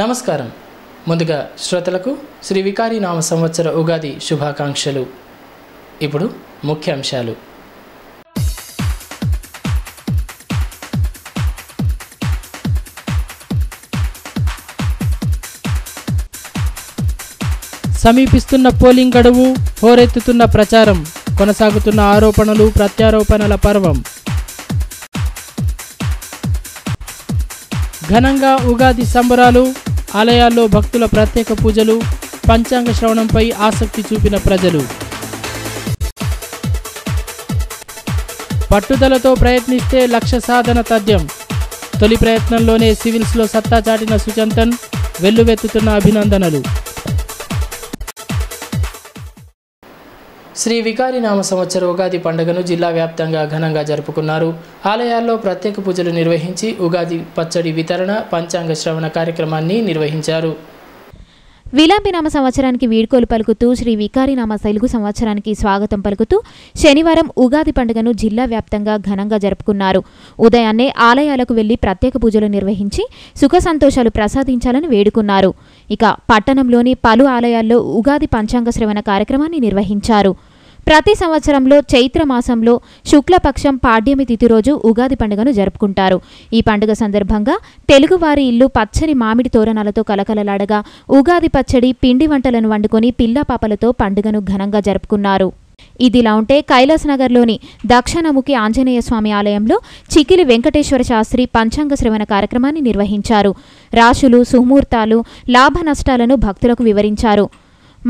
నమస్కారం. ముందుగా శ్రోతలకు శ్రీ వికారి నామ సంవత్సర ఉగాది శుభాకాంక్షలు. ఇప్పుడు ముఖ్యాంశాలు. సమీపిస్తున్న పోలింగ్ గడువు, హోరెత్తుతున్న ప్రచారం, కొనసాగుతున్న ఆరోపణలు ప్రత్యారోపణల పర్వం. ఘనంగా ఉగాది సంబరాలు, ఆలయాల్లో భక్తుల ప్రత్యేక పూజలు, పంచాంగ శ్రవణంపై ఆసక్తి చూపిన ప్రజలు. పట్టుదలతో ప్రయత్నిస్తే లక్ష్య సాధన తథ్యం. తొలి ప్రయత్నంలోనే సివిల్స్లో సత్తా చాటిన సుచంతన్, వెల్లువెత్తుతున్న అభినందనలు. శ్రీ వికారి నామ సంవత్సర ఉగాది పండుగను జిల్లా వ్యాప్తంగా ఘనంగా జరుపుకున్నారు. ఆలయాల్లో ప్రత్యేక పూజలు నిర్వహించి ఉగాది పచ్చడి వితరణ, పంచాంగ శ్రవణ కార్యక్రమాన్ని నిర్వహించారు. విలాంబినామ సంవత్సరానికి వీడ్కోలు పలుకుతూ శ్రీ వికారినామ తెలుగు సంవత్సరానికి స్వాగతం పలుకుతూ శనివారం ఉగాది పండుగను జిల్లా వ్యాప్తంగా ఘనంగా జరుపుకున్నారు. ఉదయాన్నే ఆలయాలకు వెళ్లి ప్రత్యేక పూజలు నిర్వహించి సుఖ సంతోషాలు ప్రసాదించాలని వేడుకున్నారు. ఇక పట్టణంలోని పలు ఆలయాల్లో ఉగాది పంచాంగ శ్రవణ కార్యక్రమాన్ని నిర్వహించారు. ప్రతి సంవత్సరంలో చైత్ర మాసంలో శుక్లపక్షం పాడ్యమి తిథి రోజు ఉగాది పండుగను జరుపుకుంటారు. ఈ పండుగ సందర్భంగా తెలుగువారి ఇల్లు పచ్చని మామిడి తోరణాలతో కలకలలాడగా ఉగాది పచ్చడి, పిండి వంటలను వండుకొని పిల్లాపాపలతో పండుగను ఘనంగా జరుపుకున్నారు. ఇదిలా ఉంటే కైలాసనగర్లోని దక్షిణముఖి ఆంజనేయ స్వామి ఆలయంలో చికిలి వెంకటేశ్వర శాస్త్రి పంచాంగ శ్రవణ కార్యక్రమాన్ని నిర్వహించారు. రాశులు, సుముహూర్తాలు, లాభ నష్టాలను భక్తులకు వివరించారు.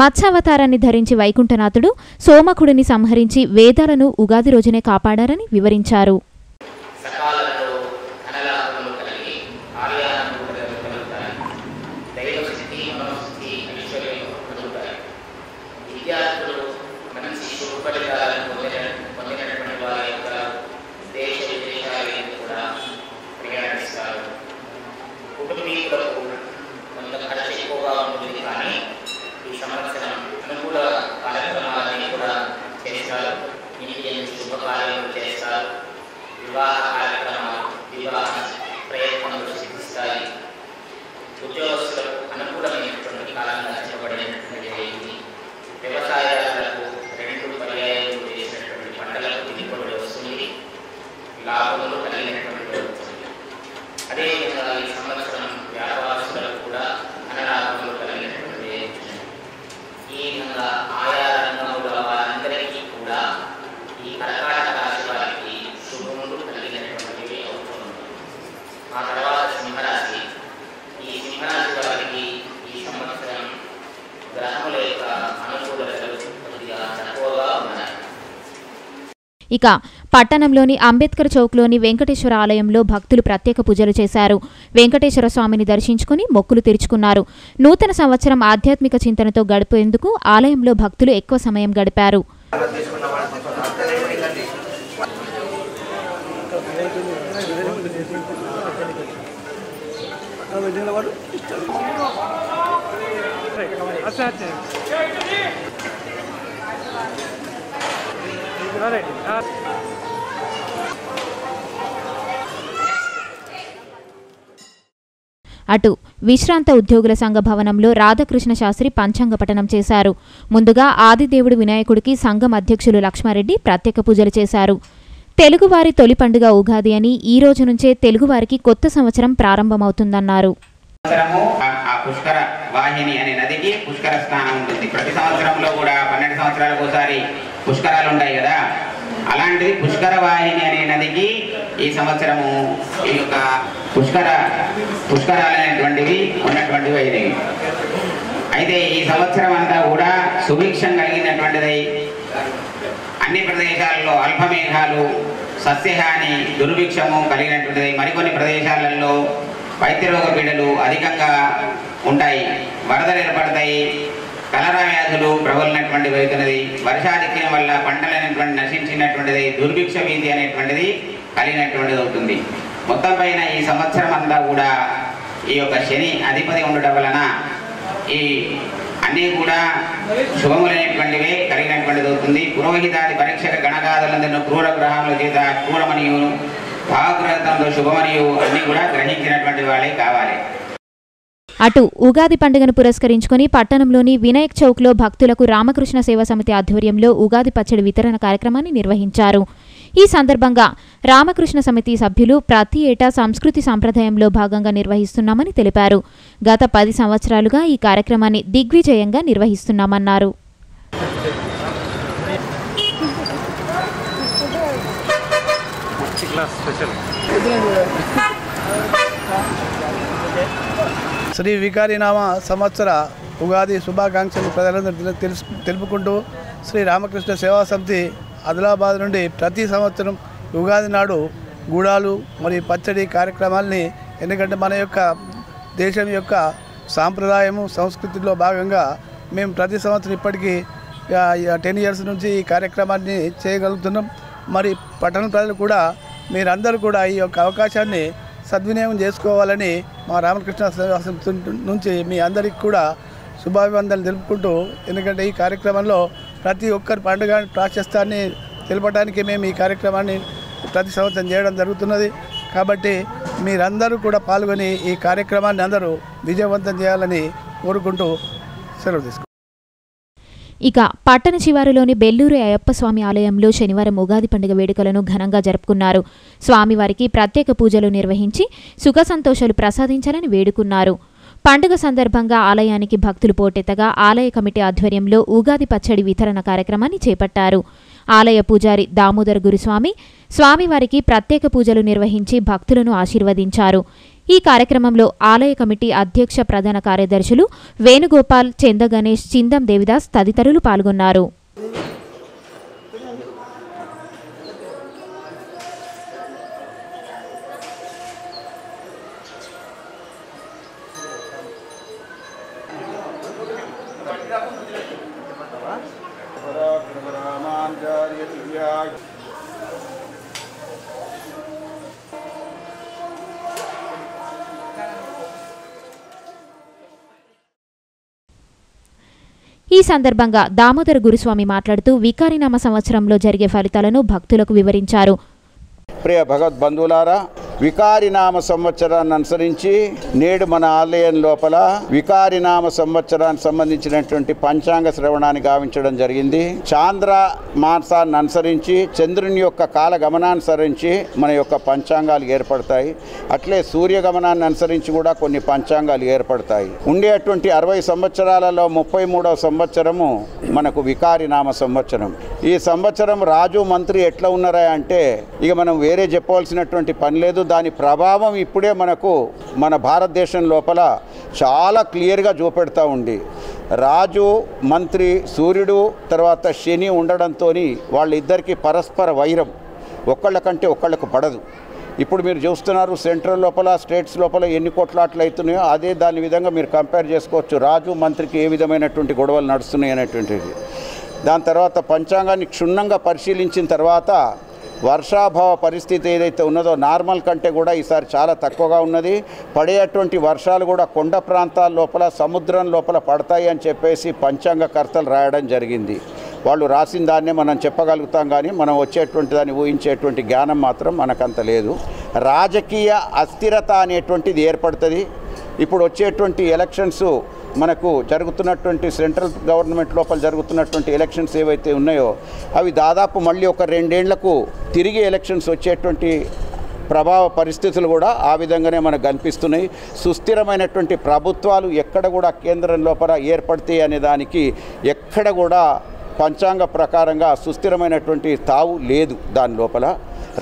మత్స్యావతారాన్ని ధరించి వైకుంఠనాథుడు సోమకుడిని సంహరించి వేదాలను ఉగాది రోజునే కాపాడారని వివరించారు. వివాహ కార్యక్రమాలు, వివాహ ప్రయత్నాలు సిద్ధిస్తాయి. ఉద్యోగస్తులకు అనుకూలమైనటువంటి కాలంగా చెప్పబడినటువంటి వ్యవసాయాలకు 2 పర్యాయాలు చేసినటువంటి పంటలకు దిగుబడి వస్తుంది, లాభములు కలిగినటువంటి వస్తుంది. అదేవిధంగా ఈ సంవత్సరం వ్యాపారస్తులకు కూడా ధనలాభములు కలిగినటువంటి. ఈ విధంగా ఆయా రంగంలో వారందరికీ కూడా ఈ కర్కాటక రాశి వారికి శుభములు కలిగినటువంటివి అవుతుంది. ఆ తర్వాత సింహరాశి. ఈ సింహరాశి వారికి ఈ సంవత్సరం గ్రహముల యొక్క అనుకూలతలు కొద్దిగా తక్కువగా ఉన్నాయి. ఇక పట్టణంలోని అంబేద్కర్ చౌక్లోని వెంకటేశ్వర ఆలయంలో భక్తులు ప్రత్యేక పూజలు చేశారు. వెంకటేశ్వర స్వామిని దర్శించుకుని మొక్కులు తీర్చుకున్నారు. నూతన సంవత్సరం ఆధ్యాత్మిక చింతనతో గడిపేందుకు ఆలయంలో భక్తులు ఎక్కువ సమయం గడిపారు. అటు విశ్రాంత ఉద్యోగుల సంఘ భవనంలో రాధాకృష్ణ శాస్త్రి పంచాంగ పఠనం చేశారు. ముందుగా ఆదిదేవుడు వినాయకుడికి సంఘం అధ్యక్షులు లక్ష్మారెడ్డి ప్రత్యేక పూజలు చేశారు. తెలుగువారి తొలి పండుగ ఉగాది అని ఈ రోజు నుంచే తెలుగువారికి కొత్త సంవత్సరం ప్రారంభమవుతుందన్నారు. పుష్కర వాహిని అనే నదికి పుష్కర స్నానం ఉంటుంది. ప్రతి సంవత్సరంలో కూడా 12 సంవత్సరాలకు ఒకసారి పుష్కరాలు ఉంటాయి కదా, అలాంటిది పుష్కర వాహిని అనే నదికి ఈ సంవత్సరము ఈ యొక్క పుష్కరాలనేటువంటివి ఉన్నటువంటివి అయినవి. అయితే ఈ సంవత్సరం అంతా కూడా సుభిక్షం కలిగినటువంటిది. అన్ని ప్రదేశాలలో అల్పమేఘాలు, సస్యహాని, దుర్భిక్షము కలిగినటువంటిది. మరికొన్ని ప్రదేశాలలో వైద్యరోగ పీడలు అధికంగా ఉంటాయి, వరదలు ఏర్పడతాయి, కలరా వ్యాధులు ప్రబలినటువంటివి అవుతున్నది. వర్షాధిక్యం వల్ల పంటలైనటువంటి నశించినటువంటిది, దుర్భిక్ష భీతి అనేటువంటిది కలిగినటువంటిది అవుతుంది. మొత్తం పైన ఈ సంవత్సరం అంతా కూడా ఈ యొక్క శని అధిపతి ఉండటం వలన ఈ అన్నీ కూడా శుభములైనటువంటివే కలిగినటువంటిది అవుతుంది. పురోహితాది పరీక్షక గణగాదులందరూ క్రూర గ్రహముల చేత క్రూరమనియు భావగ్రహంతో శుభమనియు అన్నీ కూడా గ్రహించినటువంటి వాళ్ళే కావాలి. అటు ఉగాది పండుగను పురస్కరించుకుని పట్టణంలోని వినాయక్ చౌక్లో భక్తులకు రామకృష్ణ సేవా సమితి ఆధ్వర్యంలో ఉగాది పచ్చడి వితరణ కార్యక్రమాన్ని నిర్వహించారు. ఈ సందర్భంగా రామకృష్ణ సమితి సభ్యులు ప్రతి ఏటా సంస్కృతి సంప్రదాయంలో భాగంగా నిర్వహిస్తున్నామని తెలిపారు. గత 10 సంవత్సరాలుగా ఈ కార్యక్రమాన్ని దిగ్విజయంగా నిర్వహిస్తున్నామన్నారు. శ్రీ వికారినామ సంవత్సర ఉగాది శుభాకాంక్షలు ప్రజలందరూ తెలుపుకుంటూ శ్రీ రామకృష్ణ సేవా సమితి ఆదిలాబాద్ నుండి ప్రతి సంవత్సరం ఉగాది నాడు గూడాలు మరియు పచ్చడి కార్యక్రమాల్ని, ఎందుకంటే మన యొక్క దేశం యొక్క సాంప్రదాయము సంస్కృతిలో భాగంగా మేము ప్రతి సంవత్సరం ఇప్పటికీ 10 years నుంచి ఈ కార్యక్రమాన్ని చేయగలుగుతున్నాం. మరి పట్టణ ప్రజలు కూడా మీరందరూ కూడా ఈ యొక్క అవకాశాన్ని సద్వినియోగం చేసుకోవాలని మా రామకృష్ణ సేవా సమితి నుంచి మీ అందరికీ కూడా శుభాభివందనలు తెలుపుకుంటూ, ఎందుకంటే ఈ కార్యక్రమంలో ప్రతి ఒక్కరి పండుగ ప్రాశస్త్యాన్ని తెలపడానికి మేము ఈ కార్యక్రమాన్ని ప్రతి సంవత్సరం చేయడం జరుగుతున్నది. కాబట్టి మీరందరూ కూడా పాల్గొని ఈ కార్యక్రమాన్ని అందరూ విజయవంతం చేయాలని కోరుకుంటూ సెలవు తీసుకుంటాం. ఇక పట్టణ శివారులోని బెల్లూరు అయ్యప్ప స్వామి ఆలయంలో శనివారం ఉగాది పండుగ వేడుకలను ఘనంగా జరుపుకున్నారు. స్వామివారికి ప్రత్యేక పూజలు నిర్వహించి సుఖ సంతోషాలు ప్రసాదించాలని వేడుకున్నారు. పండుగ సందర్భంగా ఆలయానికి భక్తులు పోటెత్తగా ఆలయ కమిటీ ఆధ్వర్యంలో ఉగాది పచ్చడి వితరణ కార్యక్రమాన్ని చేపట్టారు. ఆలయ పూజారి దామోదర్ గురుస్వామి స్వామివారికి ప్రత్యేక పూజలు నిర్వహించి భక్తులను ఆశీర్వదించారు. ఈ కార్యక్రమంలో ఆలయ కమిటీ అధ్యక్ష ప్రధాన కార్యదర్శులు వేణుగోపాల్, చందగణేష్, చిందం దేవిదాస్ తదితరులు పాల్గొన్నారు. ఈ సందర్భంగా దామోదర గురుస్వామి మాట్లాడుతూ వికారినామ సంవత్సరంలో జరిగే ఫలితాలను భక్తులకు వివరించారు. ప్రియ భగవద్బంధువులారా, వికారినామ సంవత్సరాన్ని అనుసరించి నేడు మన ఆలయం లోపల వికారినామ సంవత్సరానికి సంబంధించినటువంటి పంచాంగ శ్రవణాన్ని గావించడం జరిగింది. చాంద్ర మాసాన్ని అనుసరించి చంద్రుని యొక్క కాల గమనానుసరించి మన యొక్క పంచాంగాలు ఏర్పడతాయి. అట్లే సూర్యగమనాన్ని అనుసరించి కూడా కొన్ని పంచాంగాలు ఏర్పడతాయి. ఉండేటువంటి 60 సంవత్సరాలలో 33వ సంవత్సరము మనకు వికారినామ సంవత్సరం. ఈ సంవత్సరం రాజు మంత్రి ఎట్లా ఉన్నారా అంటే ఇక మనం వేరే చెప్పవలసినటువంటి పని లేదు. దాని ప్రభావం ఇప్పుడే మనకు మన భారతదేశం లోపల చాలా క్లియర్గా చూపెడతా ఉంది. రాజు మంత్రి సూర్యుడు తర్వాత శని ఉండడంతో వాళ్ళిద్దరికీ పరస్పర వైరం, ఒకళ్ళకంటే ఒకళ్ళకు పడదు. ఇప్పుడు మీరు చూస్తున్నారు సెంట్రల్ లోపల స్టేట్స్ లోపల ఎన్ని కొట్లాట్లు అవుతున్నాయో అదే దాని విధంగా మీరు కంపేర్ చేసుకోవచ్చు. రాజు మంత్రికి ఏ విధమైనటువంటి గొడవలు నడుస్తున్నాయి అనేటువంటిది. దాని తర్వాత పంచాంగాన్ని క్షుణ్ణంగా పరిశీలించిన తర్వాత వర్షాభావ పరిస్థితి ఏదైతే ఉన్నదో నార్మల్ కంటే కూడా ఈసారి చాలా తక్కువగా ఉన్నది. పడేటువంటి వర్షాలు కూడా కొండ ప్రాంతాల లోపల సముద్రం లోపల పడతాయి అని చెప్పేసి పంచాంగకర్తలు రాయడం జరిగింది. వాళ్ళు రాసిన దాన్నే మనం చెప్పగలుగుతాం, కానీ మనం వచ్చేటువంటి దాన్ని ఊహించేటువంటి జ్ఞానం మాత్రం మనకంత లేదు. రాజకీయ అస్థిరత అనేటువంటిది ఏర్పడుతుంది. ఇప్పుడు వచ్చేటువంటి ఎలక్షన్స్ మనకు జరుగుతున్నటువంటి సెంట్రల్ గవర్నమెంట్ లోపల జరుగుతున్నటువంటి ఎలక్షన్స్ ఏవైతే ఉన్నాయో అవి దాదాపు మళ్ళీ ఒక 2 ఏళ్లకు తిరిగి ఎలక్షన్స్ వచ్చేటువంటి ప్రభావ పరిస్థితులు కూడా ఆ విధంగానే మనకు కనిపిస్తున్నాయి. సుస్థిరమైనటువంటి ప్రభుత్వాలు ఎక్కడ కూడా కేంద్రం లోపల ఏర్పడతాయి అనే దానికి ఎక్కడ కూడా పంచాంగ ప్రకారంగా సుస్థిరమైనటువంటి తావు లేదు. దాని లోపల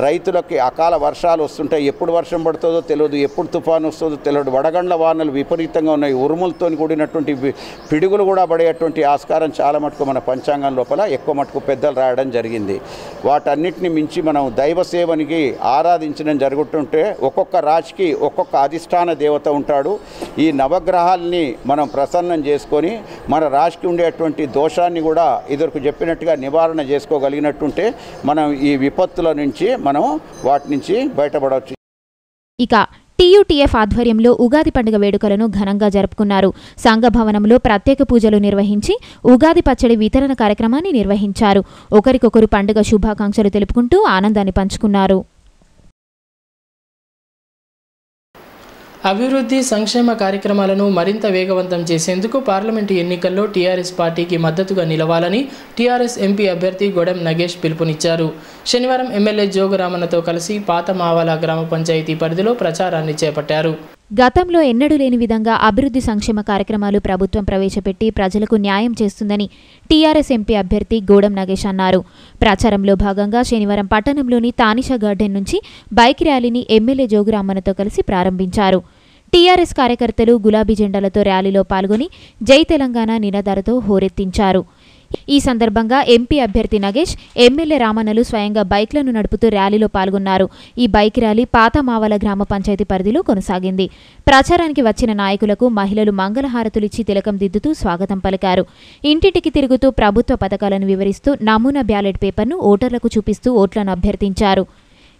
రైతులకి అకాల వర్షాలు వస్తుంటాయి, ఎప్పుడు వర్షం పడుతుందో తెలియదు, ఎప్పుడు తుఫాను వస్తుందో తెలియదు. వడగండ్ల వానలు విపరీతంగా ఉన్నాయి, ఉరుములతో కూడినటువంటి పిడుగులు కూడా పడేటువంటి ఆస్కారం చాలా మటుకు మన పంచాంగం లోపల ఎక్కువ మటుకు పెద్దలు రాయడం జరిగింది. వాటన్నిటిని మించి మనం దైవ సేవనికి ఆరాధించడం జరుగుతుంటే ఒక్కొక్క రాశికి ఒక్కొక్క అధిష్టాన దేవత ఉంటాడు. ఈ నవగ్రహాలని మనం ప్రసన్నం చేసుకొని మన రాశికి ఉండేటువంటి దోషాన్ని కూడా ఇదివరకు చెప్పినట్టుగా నివారణ చేసుకోగలిగినట్టుంటే మనం ఈ విపత్తుల నుంచి మనం వాటి నుంచి బయటపడవచ్చు. ఇక టీయూటీఎఫ్ ఆధ్వర్యంలో ఉగాది పండుగ వేడుకలను ఘనంగా జరుపుకున్నారు. సంఘ భవనంలో ప్రత్యేక పూజలు నిర్వహించి ఉగాది పచ్చడి వితరణ కార్యక్రమాన్ని నిర్వహించారు. ఒకరికొకరు పండుగ శుభాకాంక్షలు తెలుపుకుంటూ ఆనందాన్ని పంచుకున్నారు. అభివృద్ధి సంక్షేమ కార్యక్రమాలను మరింత వేగవంతం చేసేందుకు పార్లమెంటు ఎన్నికల్లో టీఆర్ఎస్ పార్టీకి మద్దతుగా నిలవాలని టీఆర్ఎస్ ఎంపీ అభ్యర్థి గొడెం నగేష్ పిలుపునిచ్చారు. శనివారం ఎమ్మెల్యే జోగురామన్నతో కలిసి పాత మావాల గ్రామ పంచాయతీ పరిధిలో ప్రచారాన్ని చేపట్టారు. గతంలో ఎన్నడూ లేని విధంగా అభివృద్ధి సంక్షేమ కార్యక్రమాలు ప్రభుత్వం ప్రవేశపెట్టి ప్రజలకు న్యాయం చేస్తుందని టీఆర్ఎస్ ఎంపీ అభ్యర్థి గోడెం నగేష్ అన్నారు. ప్రచారంలో భాగంగా శనివారం పట్టణంలోని తానిషా గార్డెన్ నుంచి బైక్ ర్యాలీని ఎమ్మెల్యే జోగురామన్నతో కలిసి ప్రారంభించారు. టీఆర్ఎస్ కార్యకర్తలు గులాబీ జెండాలతో ర్యాలీలో పాల్గొని జై తెలంగాణ నినాదాలతో హోరెత్తించారు. ఈ సందర్భంగా ఎంపీ అభ్యర్థి నగేష్, ఎమ్మెల్యే రామన్నలు స్వయంగా బైక్లను నడుపుతూ ర్యాలీలో పాల్గొన్నారు. ఈ బైక్ ర్యాలీ పాత మావల గ్రామ పంచాయతీ పరిధిలో కొనసాగింది. ప్రచారానికి వచ్చిన నాయకులకు మహిళలు మంగళహారతులిచ్చి తిలకం దిద్దుతూ స్వాగతం పలికారు. ఇంటింటికి తిరుగుతూ ప్రభుత్వ పథకాలను వివరిస్తూ నమూనా బ్యాలెట్ పేపర్ను ఓటర్లకు చూపిస్తూ ఓట్లను అభ్యర్థించారు.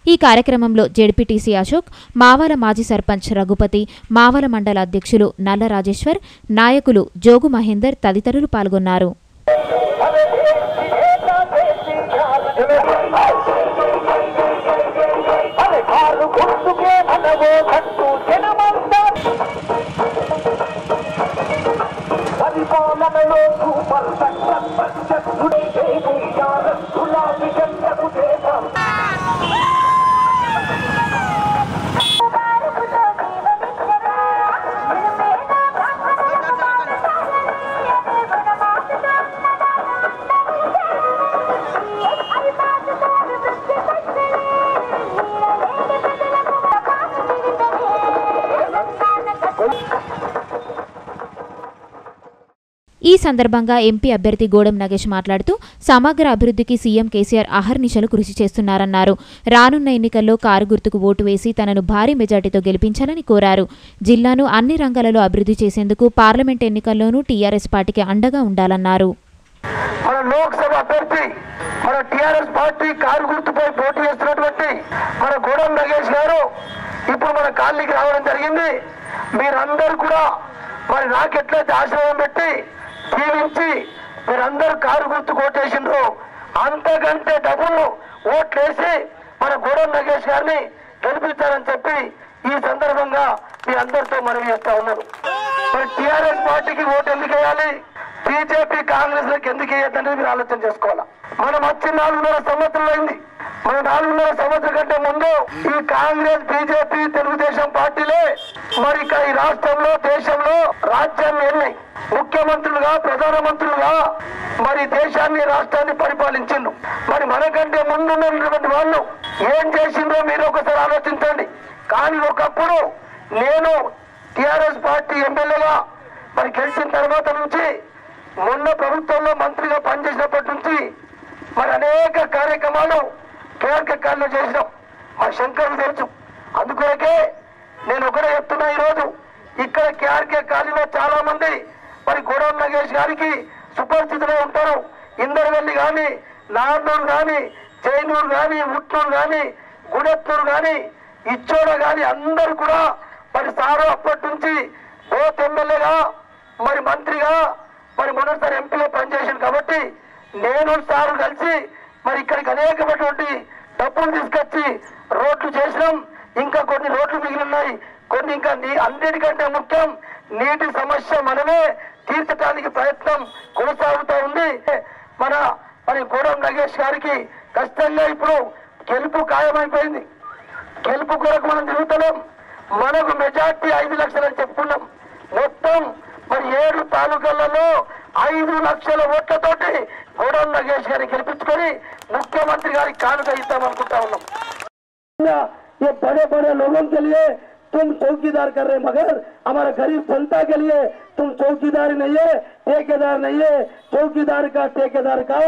ఈ కార్యక్రమంలో జెడ్పీటీసీ అశోక్, మావల మాజీ సర్పంచ్ రఘుపతి, మావల మండల అధ్యక్షులు నల్ల రాజేశ్వర్, నాయకులు జోగు మహేందర్ తదితరులు పాల్గొన్నారు. ఈ సందర్భంగా ఎంపీ అభ్యర్థి గోడెం నగేష్ మాట్లాడుతూ సమగ్ర అభివృద్ధికి సీఎం కేసీఆర్ అహర్నిశలు కృషి చేస్తున్నారన్నారు. రానున్న ఎన్నికల్లో కారు గుర్తుకు ఓటు వేసి తనను భారీ మెజార్టీతో గెలిపించాలని కోరారు. జిల్లాను అన్ని రంగాలలో అభివృద్ధి చేసేందుకు పార్లమెంట్ ఎన్నికల్లోనూ టీఆర్ఎస్ పార్టీకి అండగా ఉండాలన్నారు. మన లోక్సభ అభ్యర్థి మన టీఆర్ఎస్ పార్టీ కారు గుర్తుపై పోటీ చేస్తున్నటువంటి మన గోడెం నగేష్ గారు ఇప్పుడు మన కాలనీకి రావడం జరిగింది. మీరందరూ కూడా మరి నాకెట్లయితే ఆశీర్వాదం పెట్టి జీవించి మీరందరూ కారు గుర్తు ఓటేసిండ్రు, అంతకంటే డబుల్ ఓట్లేసి మన గోడెం నగేష్ గారిని గెలిపించాలని చెప్పి ఈ సందర్భంగా మీ అందరితో మనవి చేస్తా ఉన్నారు. మరి టీఆర్ఎస్ పార్టీకి ఓటు ఎందుకు వేయాలి, బీజేపీ కాంగ్రెస్ లకు ఎందుకు వేయద్దని మీరు ఆలోచన చేసుకోవాలా. మనం వచ్చి 4.5 సంవత్సరాలు అయింది. మన 4.5 సంవత్సరం కంటే ముందు ఈ కాంగ్రెస్, బీజేపీ, తెలుగుదేశం పార్టీలే మరి ఇక్కడ ఈ రాష్ట్రంలో, దేశంలో రాజ్యాన్ని ఎన్నాయి, ముఖ్యమంత్రులుగా, ప్రధానమంత్రులుగా మరి దేశాన్ని, రాష్ట్రాన్ని పరిపాలించిండ్రు. మరి మనకంటే ముందు ఉన్నటువంటి వాళ్ళు ఏం చేసిండ్రో మీరు ఒకసారి ఆలోచించండి. కానీ ఒకప్పుడు నేను టిఆర్ఎస్ పార్టీ ఎమ్మెల్యేగా మరి గెలిచిన తర్వాత నుంచి మొన్న ప్రభుత్వంలో మంత్రిగా పనిచేసినప్పటి నుంచి మరి అనేక కార్యక్రమాలు కేఆర్కే కాలనీలో చేసినాం. మా శంకర్లు తెలుసు. అందుకొరకే నేను ఒకటే చెప్తున్నా, ఈరోజు ఇక్కడ కేఆర్కే కాలనీలో చాలా మంది మరి గోడెం నగేష్ గారికి సుపరిచితులు ఉంటారు. ఇందరవెల్లి కానీ, నార్నూరు కానీ, జైనూరు కానీ, ఉట్నూరు కానీ, గుడెత్తూరు కానీ, ఇచ్చోడ కానీ అందరూ కూడా మరి సారు అప్పటి నుంచి బోత్ ఎమ్మెల్యేగా మరి మంత్రిగా మరి మొదటిసారి ఎంపీలో పనిచేసాను. కాబట్టి నేను సారు కలిసి మరి ఇక్కడికి అనేకమైనటువంటి డబ్బులు తీసుకొచ్చి రోడ్లు చేసినాం. ఇంకా కొన్ని రోడ్లు మిగిలి ఉన్నాయి. కొన్ని ఇంకా అన్నిటికంటే ముఖ్యం నీటి సమస్య మనమే తీర్చడానికి ప్రయత్నం కొనసాగుతూ ఉంది. మరి గోడెం నగేష్ గారికి ఖచ్చితంగా ఇప్పుడు గెలుపు ఖాయమైపోయింది. గెలుపు కొరకు మనం తిరుగుతున్నాం. మనకు మెజార్టీ 5 లక్షలు అని చెప్పుకున్నాం. మొత్తం మరి 7 తాలూకాలలో 5 లక్షల ఓట్లతోటి గోడెం నగేష్ గారిని గెలిపించుకొని ముఖ్యమంత్రి గారికి కానుక ఇద్దామనుకుంటా ఉన్నాం. ये बड़े बड़े लोगों के लिए तुम चौकीदार कर रहे, मगर हमारा गरीब जनता के लिए तुम चौकीदारी नहीं है, ठेकेदार नहीं है. चौकीदार का, ठेकेदार का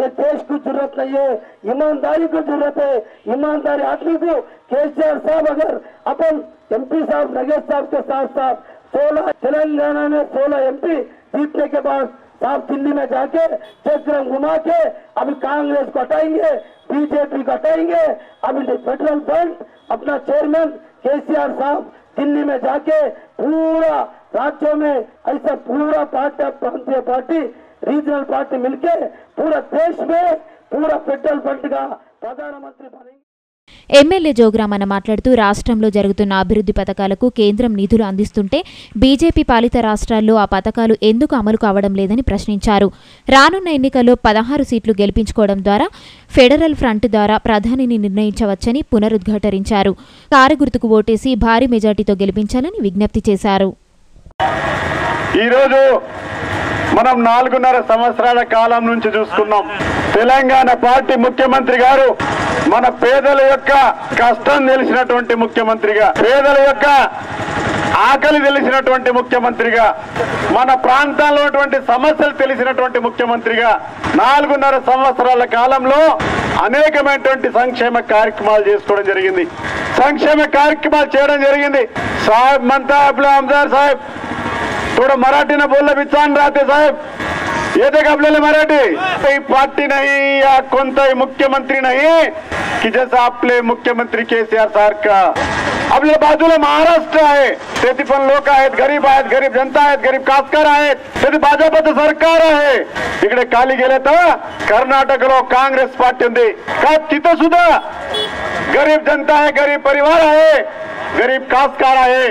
ये देश को जरूरत नहीं है, ईमानदारी को जरूरत है. ईमानदारी आदमी को केसीआर साहब अगर अपन एमपी साहब नगेश साहब के साथ साथ 16 तेलंगाना में 16 एमपी जीतने के बाद साहब दिल्ली में जाके चक्रम घुमा के अभी कांग्रेस को हटाएंगे, बीजेपी को हटाएंगे. अभी फेडरल बैंक अपना चेयरमैन केसीआर साहब दिल्ली में जाके पूरा राज्यों में ऐसा पूरा पार्टी, प्रांतीय पार्टी, रीजनल पार्टी मिलके पूरा देश में पूरा फेडरल फंड का प्रधानमंत्री बनेंगे. ఎమ్మెల్యే జోగురామన్న మాట్లాడుతూ రాష్ట్రంలో జరుగుతున్న అభివృద్ధి పథకాలకు కేంద్రం నిధులు అందిస్తుంటే బీజేపీ పాలిత రాష్ట్రాల్లో ఆ పథకాలు ఎందుకు అమలు కావడం లేదని ప్రశ్నించారు. రానున్న ఎన్నికల్లో 16 సీట్లు గెలిపించుకోవడం ద్వారా ఫెడరల్ ఫ్రంట్ ద్వారా ప్రధానిని నిర్ణయించవచ్చని పునరుద్ఘాటరించారు. కారు గుర్తుకు ఓటేసి భారీ మెజార్టీతో గెలిపించాలని విజ్ఞప్తి చేశారు. ఈరోజు మనం 4.5 సంవత్సరాల కాలం నుంచి చూసుకున్నాం. తెలంగాణ పార్టీ ముఖ్యమంత్రి గారు మన పేదల యొక్క కష్టం తెలిసినటువంటి ముఖ్యమంత్రిగా, పేదల యొక్క ఆకలి తెలిసినటువంటి ముఖ్యమంత్రిగా, మన ప్రాంతాల్లో ఉన్నటువంటి సమస్యలు తెలిసినటువంటి ముఖ్యమంత్రిగా 4.5 సంవత్సరాల కాలంలో అనేకమైనటువంటి సంక్షేమ కార్యక్రమాలు చేసుకోవడం జరిగింది. సంక్షేమ కార్యక్రమాలు చేయడం జరిగింది. సాహెబ్ మంతా అబ్దుల్ साहब थोड़ा मराठी न बोलना बिचान रहते साहेब येते का आपल्याला मराठी. पार्टी नहीं या कोणताही मुख्यमंत्री नाही की जसं आपले मुख्यमंत्री केसीआर सारखा. आपल्या बाजूला महाराष्ट्र आहे, तेथे पण लोक आहेत, गरीब जनता आहेत, गरीब कामगार आहेत, तेथे भाजपचं सरकार आहे. इकडे खाली गेले तर कर्नाटकलो काँग्रेस पार्टी ఉంది. का तिथं सुद्धा गरीब जनता आहे, गरीब परिवार आहे, गरीब कामगार आहे.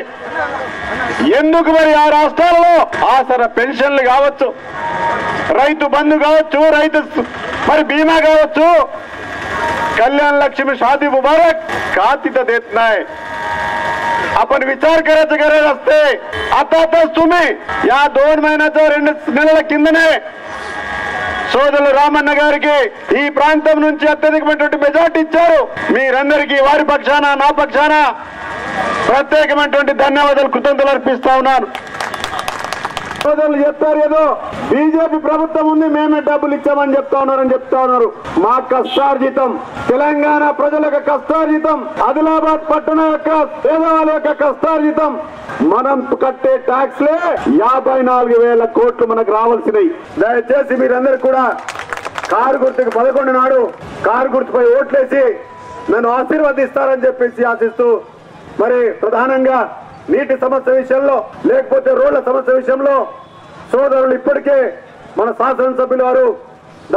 ఎందుకు మరి ఆ రాష్ట్రాల్లో ఆసరా పెన్షన్లు కావచ్చు, రైతు బంధు కావచ్చు, రైతు మరి బీమా కావచ్చు, कल्याण लक्ष्मी शादी मुबारक का तिथं देत नाही. आपण विचार करायचं गरज असते. आता तुम्ही या 2 महिन्याच्या 2 నెలల కిందనే సోదరులు రామన్న గారికి ఈ ప్రాంతం నుంచి అత్యధికమైనటువంటి మెజార్టీ ఇచ్చారు. మీరందరికీ వారి పక్షాన నా పక్షాన ప్రత్యేకమైనటువంటి ధన్యవాదాలు, కృతజ్ఞతలు అర్పిస్తా ఉన్నాను. సోదరులు చెప్పారు ఏదో బీజేపీ ప్రభుత్వం ఉంది, మేమే డబ్బులు ఇచ్చామని చెప్తా ఉన్నారు. మా కష్టార్జితం, తెలంగాణ ప్రజల యొక్క కష్టార్జితం, ఆదిలాబాద్ పట్టణ యొక్క పేదవాళ్ళ యొక్క కష్టార్జితం, మనం కట్టే ట్యాక్స్లే 54,000 కోట్లు మనకు రావాల్సినవి. దయచేసి మీరందరూ కూడా కారు గుర్తుకు 11 నాడు కారు గుర్తుపై ఓట్లేసి నన్ను ఆశీర్వదిస్తారని చెప్పేసి ఆశిస్తూ, మరి ప్రధానంగా నీటి సమస్య విషయంలో లేకపోతే రోడ్ల సమస్య విషయంలో సోదరులు ఇప్పటికే మన శాసనసభ్యులు వారు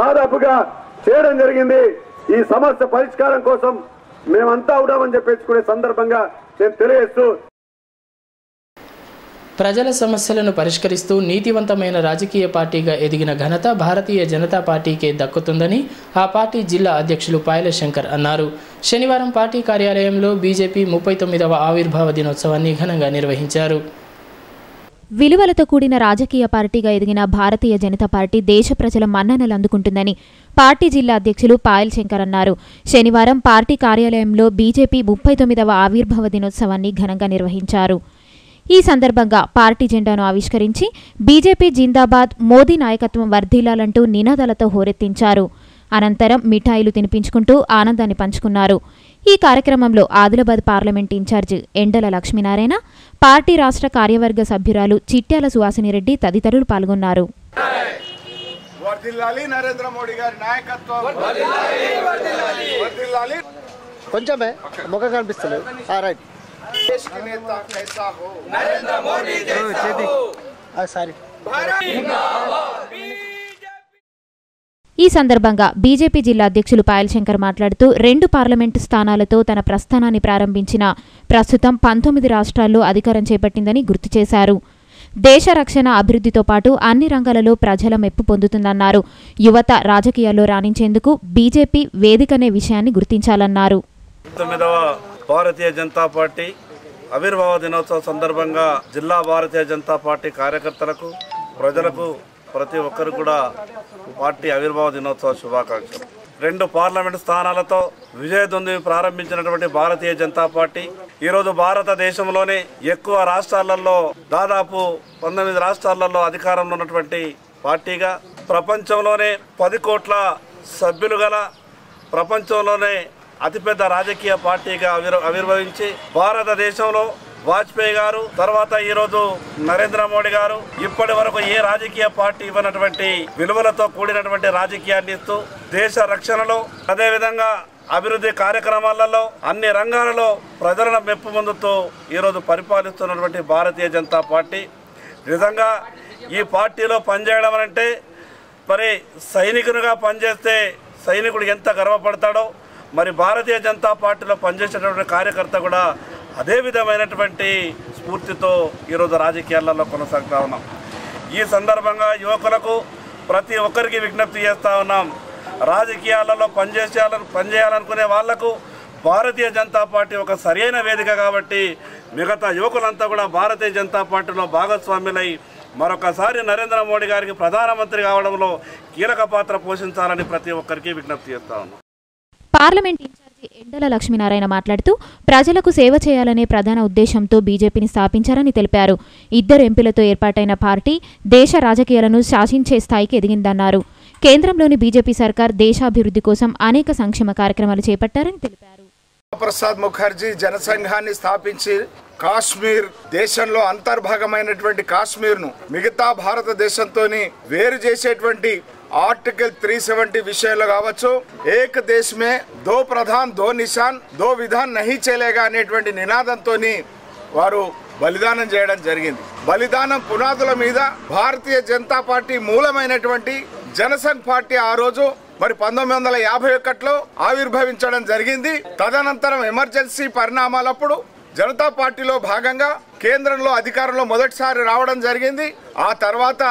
దాదాపుగా చేయడం జరిగింది. ఈ సమస్య పరిష్కారం కోసం మేమంతా ఉన్నామని చెప్పేసుకునే సందర్భంగా నేను తెలియజేస్తూ, ప్రజల సమస్యలను పరిష్కరిస్తూ నీతివంతమైన రాజకీయ పార్టీగా ఎదిగిన ఘనత భారతీయ జనతా పార్టీకే దక్కుతుందని ఆ పార్టీ జిల్లా అధ్యక్షులు పాయల శంకర్ అన్నారు. శనివారం పార్టీ కార్యాలయంలో బీజేపీ 39వ ఆవిర్భావ దినోత్సవాన్ని ఘనంగా నిర్వహించారు. విలువలతో కూడిన రాజకీయ పార్టీగా ఎదిగిన భారతీయ జనతా పార్టీ దేశ ప్రజల మన్ననలు అందుకుంటుందని పార్టీ జిల్లా అధ్యక్షులు పాయల్ శంకర్ అన్నారు. శనివారం పార్టీ కార్యాలయంలో బీజేపీ 39వ ఆవిర్భావ దినోత్సవాన్ని ఘనంగా నిర్వహించారు. ఈ సందర్భంగా పార్టీ జెండాను ఆవిష్కరించి బీజేపీ జిందాబాద్, మోదీ నాయకత్వం వర్ధిల్లాలంటూ నినాదాలతో హోరెత్తించారు. అనంతరం మిఠాయిలు తినిపించుకుంటూ ఆనందాన్ని పంచుకున్నారు. ఈ కార్యక్రమంలో ఆదిలాబాద్ పార్లమెంట్ ఇన్ఛార్జ్ ఎండల లక్ష్మీనారాయణ, పార్టీ రాష్ట్ర కార్యవర్గ సభ్యురాలు చిట్యాల సువాసినిరెడ్డి తదితరులు పాల్గొన్నారు. ఈ సందర్భంగా బీజేపీ జిల్లా అధ్యక్షులు పాయల్ శంకర్ మాట్లాడుతూ 2 పార్లమెంటు స్థానాలతో తన ప్రస్థానాన్ని ప్రారంభించిన ప్రస్తుతం 19 రాష్ట్రాల్లో అధికారం చేపట్టిందని గుర్తు చేశారు. దేశ రక్షణ, అభివృద్ధితో పాటు అన్ని రంగాలలో ప్రజల మెప్పు పొందుతుందన్నారు. యువత రాజకీయాల్లో రాణించేందుకు బీజేపీ వేదికనే విషయాన్ని గుర్తించాలన్నారు. భారతీయ జనతా పార్టీ ఆవిర్భావ దినోత్సవం సందర్భంగా జిల్లా భారతీయ జనతా పార్టీ కార్యకర్తలకు, ప్రజలకు, ప్రతి ఒక్కరు కూడా పార్టీ ఆవిర్భావ దినోత్సవ శుభాకాంక్షలు. 2 పార్లమెంటు స్థానాలతో విజయదుందుని ప్రారంభించినటువంటి భారతీయ జనతా పార్టీ ఈరోజు భారతదేశంలోనే ఎక్కువ రాష్ట్రాలలో, దాదాపు 19 రాష్ట్రాలలో అధికారంలో ఉన్నటువంటి పార్టీగా, ప్రపంచంలోనే 10 కోట్ల సభ్యులు గల, ప్రపంచంలోనే అతిపెద్ద రాజకీయ పార్టీగా ఆవిర్భవించి భారతదేశంలో వాజ్పేయి గారు, తర్వాత ఈరోజు నరేంద్ర మోడీ గారు ఇప్పటి వరకు ఏ రాజకీయ పార్టీ ఇవ్వనటువంటి విలువలతో కూడినటువంటి రాజకీయాన్ని ఇస్తూ దేశ రక్షణలో, అదేవిధంగా అభివృద్ధి కార్యక్రమాలలో, అన్ని రంగాలలో ప్రజలను మెప్పు పొందుతూ ఈరోజు పరిపాలిస్తున్నటువంటి భారతీయ జనతా పార్టీ, నిజంగా ఈ పార్టీలో పనిచేయడం అంటే మరి సైనికునిగా పనిచేస్తే సైనికుడు ఎంత గర్వపడతాడో, మరి భారతీయ జనతా పార్టీలో పనిచేసేటటువంటి కార్యకర్త కూడా అదే విధమైనటువంటి స్ఫూర్తితో ఈరోజు రాజకీయాలలో కొనసాగుతూ ఉన్నాం. ఈ సందర్భంగా యువకులకు ప్రతి ఒక్కరికి విజ్ఞప్తి చేస్తూ ఉన్నాం. రాజకీయాలలో పనిచేయాలనుకునే వాళ్లకు భారతీయ జనతా పార్టీ ఒక సరైన వేదిక కాబట్టి మిగతా యువకులంతా కూడా భారతీయ జనతా పార్టీలో భాగస్వామ్యులై మరొకసారి నరేంద్ర మోడీ గారికి ప్రధానమంత్రి కావడంలో కీలక పాత్ర పోషించాలని ప్రతి ఒక్కరికి విజ్ఞప్తి చేస్తా ఉన్నాం. పార్లమెంట్ ఇన్ఛార్జి ఎండల లక్ష్మీనారాయణ మాట్లాడుతూ ప్రజలకు సేవ చేయాలనే ప్రధాన ఉద్దేశంతో బీజేపీని స్థాపించారని తెలిపారు. 2 ఎంపీలతో ఏర్పాటైన పార్టీ దేశ రాజకీయాలను శాసించే స్థాయికి ఎదిగిందన్నారు. కేంద్రంలోని బీజేపీ సర్కార్ దేశాభివృద్ధి కోసం అనేక సంక్షేమ కార్యక్రమాలు చేపట్టారని తెలిపారు. ప్రసాద్ ముఖర్జీ జనసంఘాన్ని స్థాపించి కాశ్మీర్ దేశంలో అంతర్భాగమైనటువంటి కాశ్మీర్ను మిగతా భారతదేశంతో వేరు చేసేటువంటి ఆర్టికల్ 370 విషయంలో కావచ్చు, ఏక్ దేశ్ మే దో ప్రధాన్ దో నిశాన్ దో విధాన్ నహీ చలేగా అనేటువంటి నినాదంతో వారు బలిదానం చేయడం జరిగింది. బలిదానం పునాదుల మీద భారతీయ జనతా పార్టీ మూలమైనటువంటి జనసంఘ్ పార్టీ ఆ రోజు మరి 1951లో ఆవిర్భవించడం జరిగింది. తదనంతరం ఎమర్జెన్సీ పరిణామాలప్పుడు జనతా పార్టీలో భాగంగా కేంద్రంలో అధికారంలో మొదటిసారి రావడం జరిగింది. ఆ తర్వాత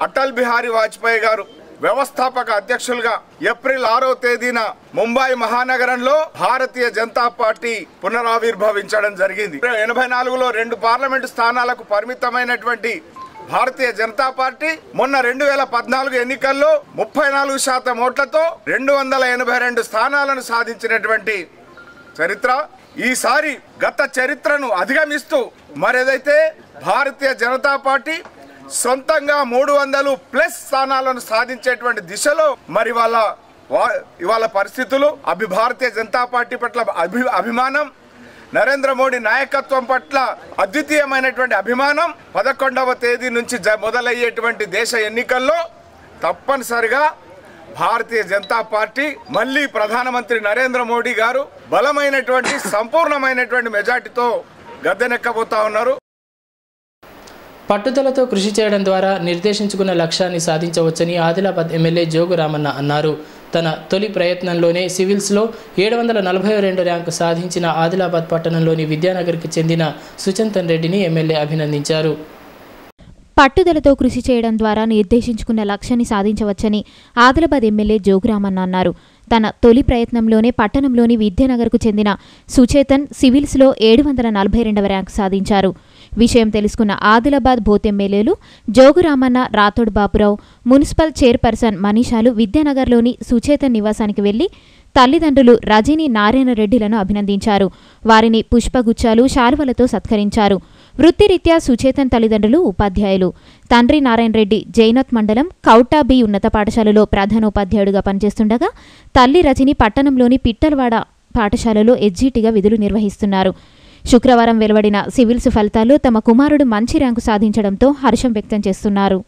అటల్ బిహారీ వాజ్పేయి గారు వ్యవస్థాపక అధ్యక్షులుగా ఏప్రిల్ 6వ తేదీన ముంబై మహానగరంలో భారతీయ జనతా పార్టీ పునరావిర్భవించడం జరిగింది. 84లో 2 పార్లమెంటు స్థానాలకు పరిమితమైనటువంటి భారతీయ జనతా పార్టీ మొన్న 2014 ఎన్నికల్లో 34% ఓట్లతో 282 స్థానాలను సాధించినటువంటి చరిత్ర. ఈసారి గత చరిత్రను అధిగమిస్తూ మరేదైతే భారతీయ జనతా పార్టీ సొంతంగా 300+ స్థానాలను సాధించేటువంటి దిశలో మరి ఇవాళ పరిస్థితులు భారతీయ జనతా పార్టీ పట్ల అభిమానం, నరేంద్ర మోడీ నాయకత్వం పట్ల అద్వితీయమైనటువంటి అభిమానం 11వ తేదీ నుంచి మొదలయ్యేటువంటి దేశ ఎన్నికల్లో తప్పనిసరిగా భారతీయ జనతా పార్టీ మళ్ళీ ప్రధానమంత్రి నరేంద్ర మోడీ గారు బలమైనటువంటి సంపూర్ణమైనటువంటి మెజార్టీతో గద్దెనెక్కబోతా ఉన్నారు. పట్టుదలతో కృషి చేయడం ద్వారా నిర్దేశించుకున్న లక్ష్యాన్ని సాధించవచ్చని ఆదిలాబాద్ ఎమ్మెల్యే జోగు రామన్న అన్నారు. తన తొలి ప్రయత్నంలోనే సివిల్స్లో 742 ర్యాంకు సాధించిన ఆదిలాబాద్ పట్టణంలోని విద్యానగర్కి చెందిన సుచంతన్ రెడ్డిని ఎమ్మెల్యే అభినందించారు. పట్టుదలతో కృషి చేయడం ద్వారా నిర్దేశించుకున్న లక్ష్యాన్ని సాధించవచ్చని ఆదిలాబాద్ ఎమ్మెల్యే జోగురామన్న అన్నారు. తన తొలి ప్రయత్నంలోనే పట్టణంలోని విద్యానగర్కు చెందిన సుచేతన్ సివిల్స్లో 742వ ర్యాంకు సాధించారు. విషయం తెలుసుకున్న ఆదిలాబాద్ బోత్ ఎమ్మెల్యేలు జోగురామన్న, రాథోడ్ బాపురావు, మున్సిపల్ చైర్పర్సన్ మనీషాలు విద్యానగర్లోని సుచేతన్ నివాసానికి వెళ్లి తల్లిదండ్రులు రజని, నారాయణ రెడ్డిలను అభినందించారు. వారిని పుష్పగుచ్చాలు, శాలువలతో సత్కరించారు. వృత్తిరీత్యా సుచేతన్ తల్లిదండ్రులు ఉపాధ్యాయులు. తండ్రి నారాయణ రెడ్డి జైనత్ మండలం కౌటా బి ఉన్నత పాఠశాలలో ప్రధానోపాధ్యాయుడిగా పనిచేస్తుండగా తల్లి రజని పట్టణంలోని పిట్టలవాడ పాఠశాలలో ఎస్జీటీగా విధులు నిర్వహిస్తున్నారు. శుక్రవారం వెలువడిన సివిల్స్ ఫలితాల్లో తమ కుమారుడు మంచి ర్యాంకు సాధించడంతో హర్షం వ్యక్తం చేస్తున్నారు.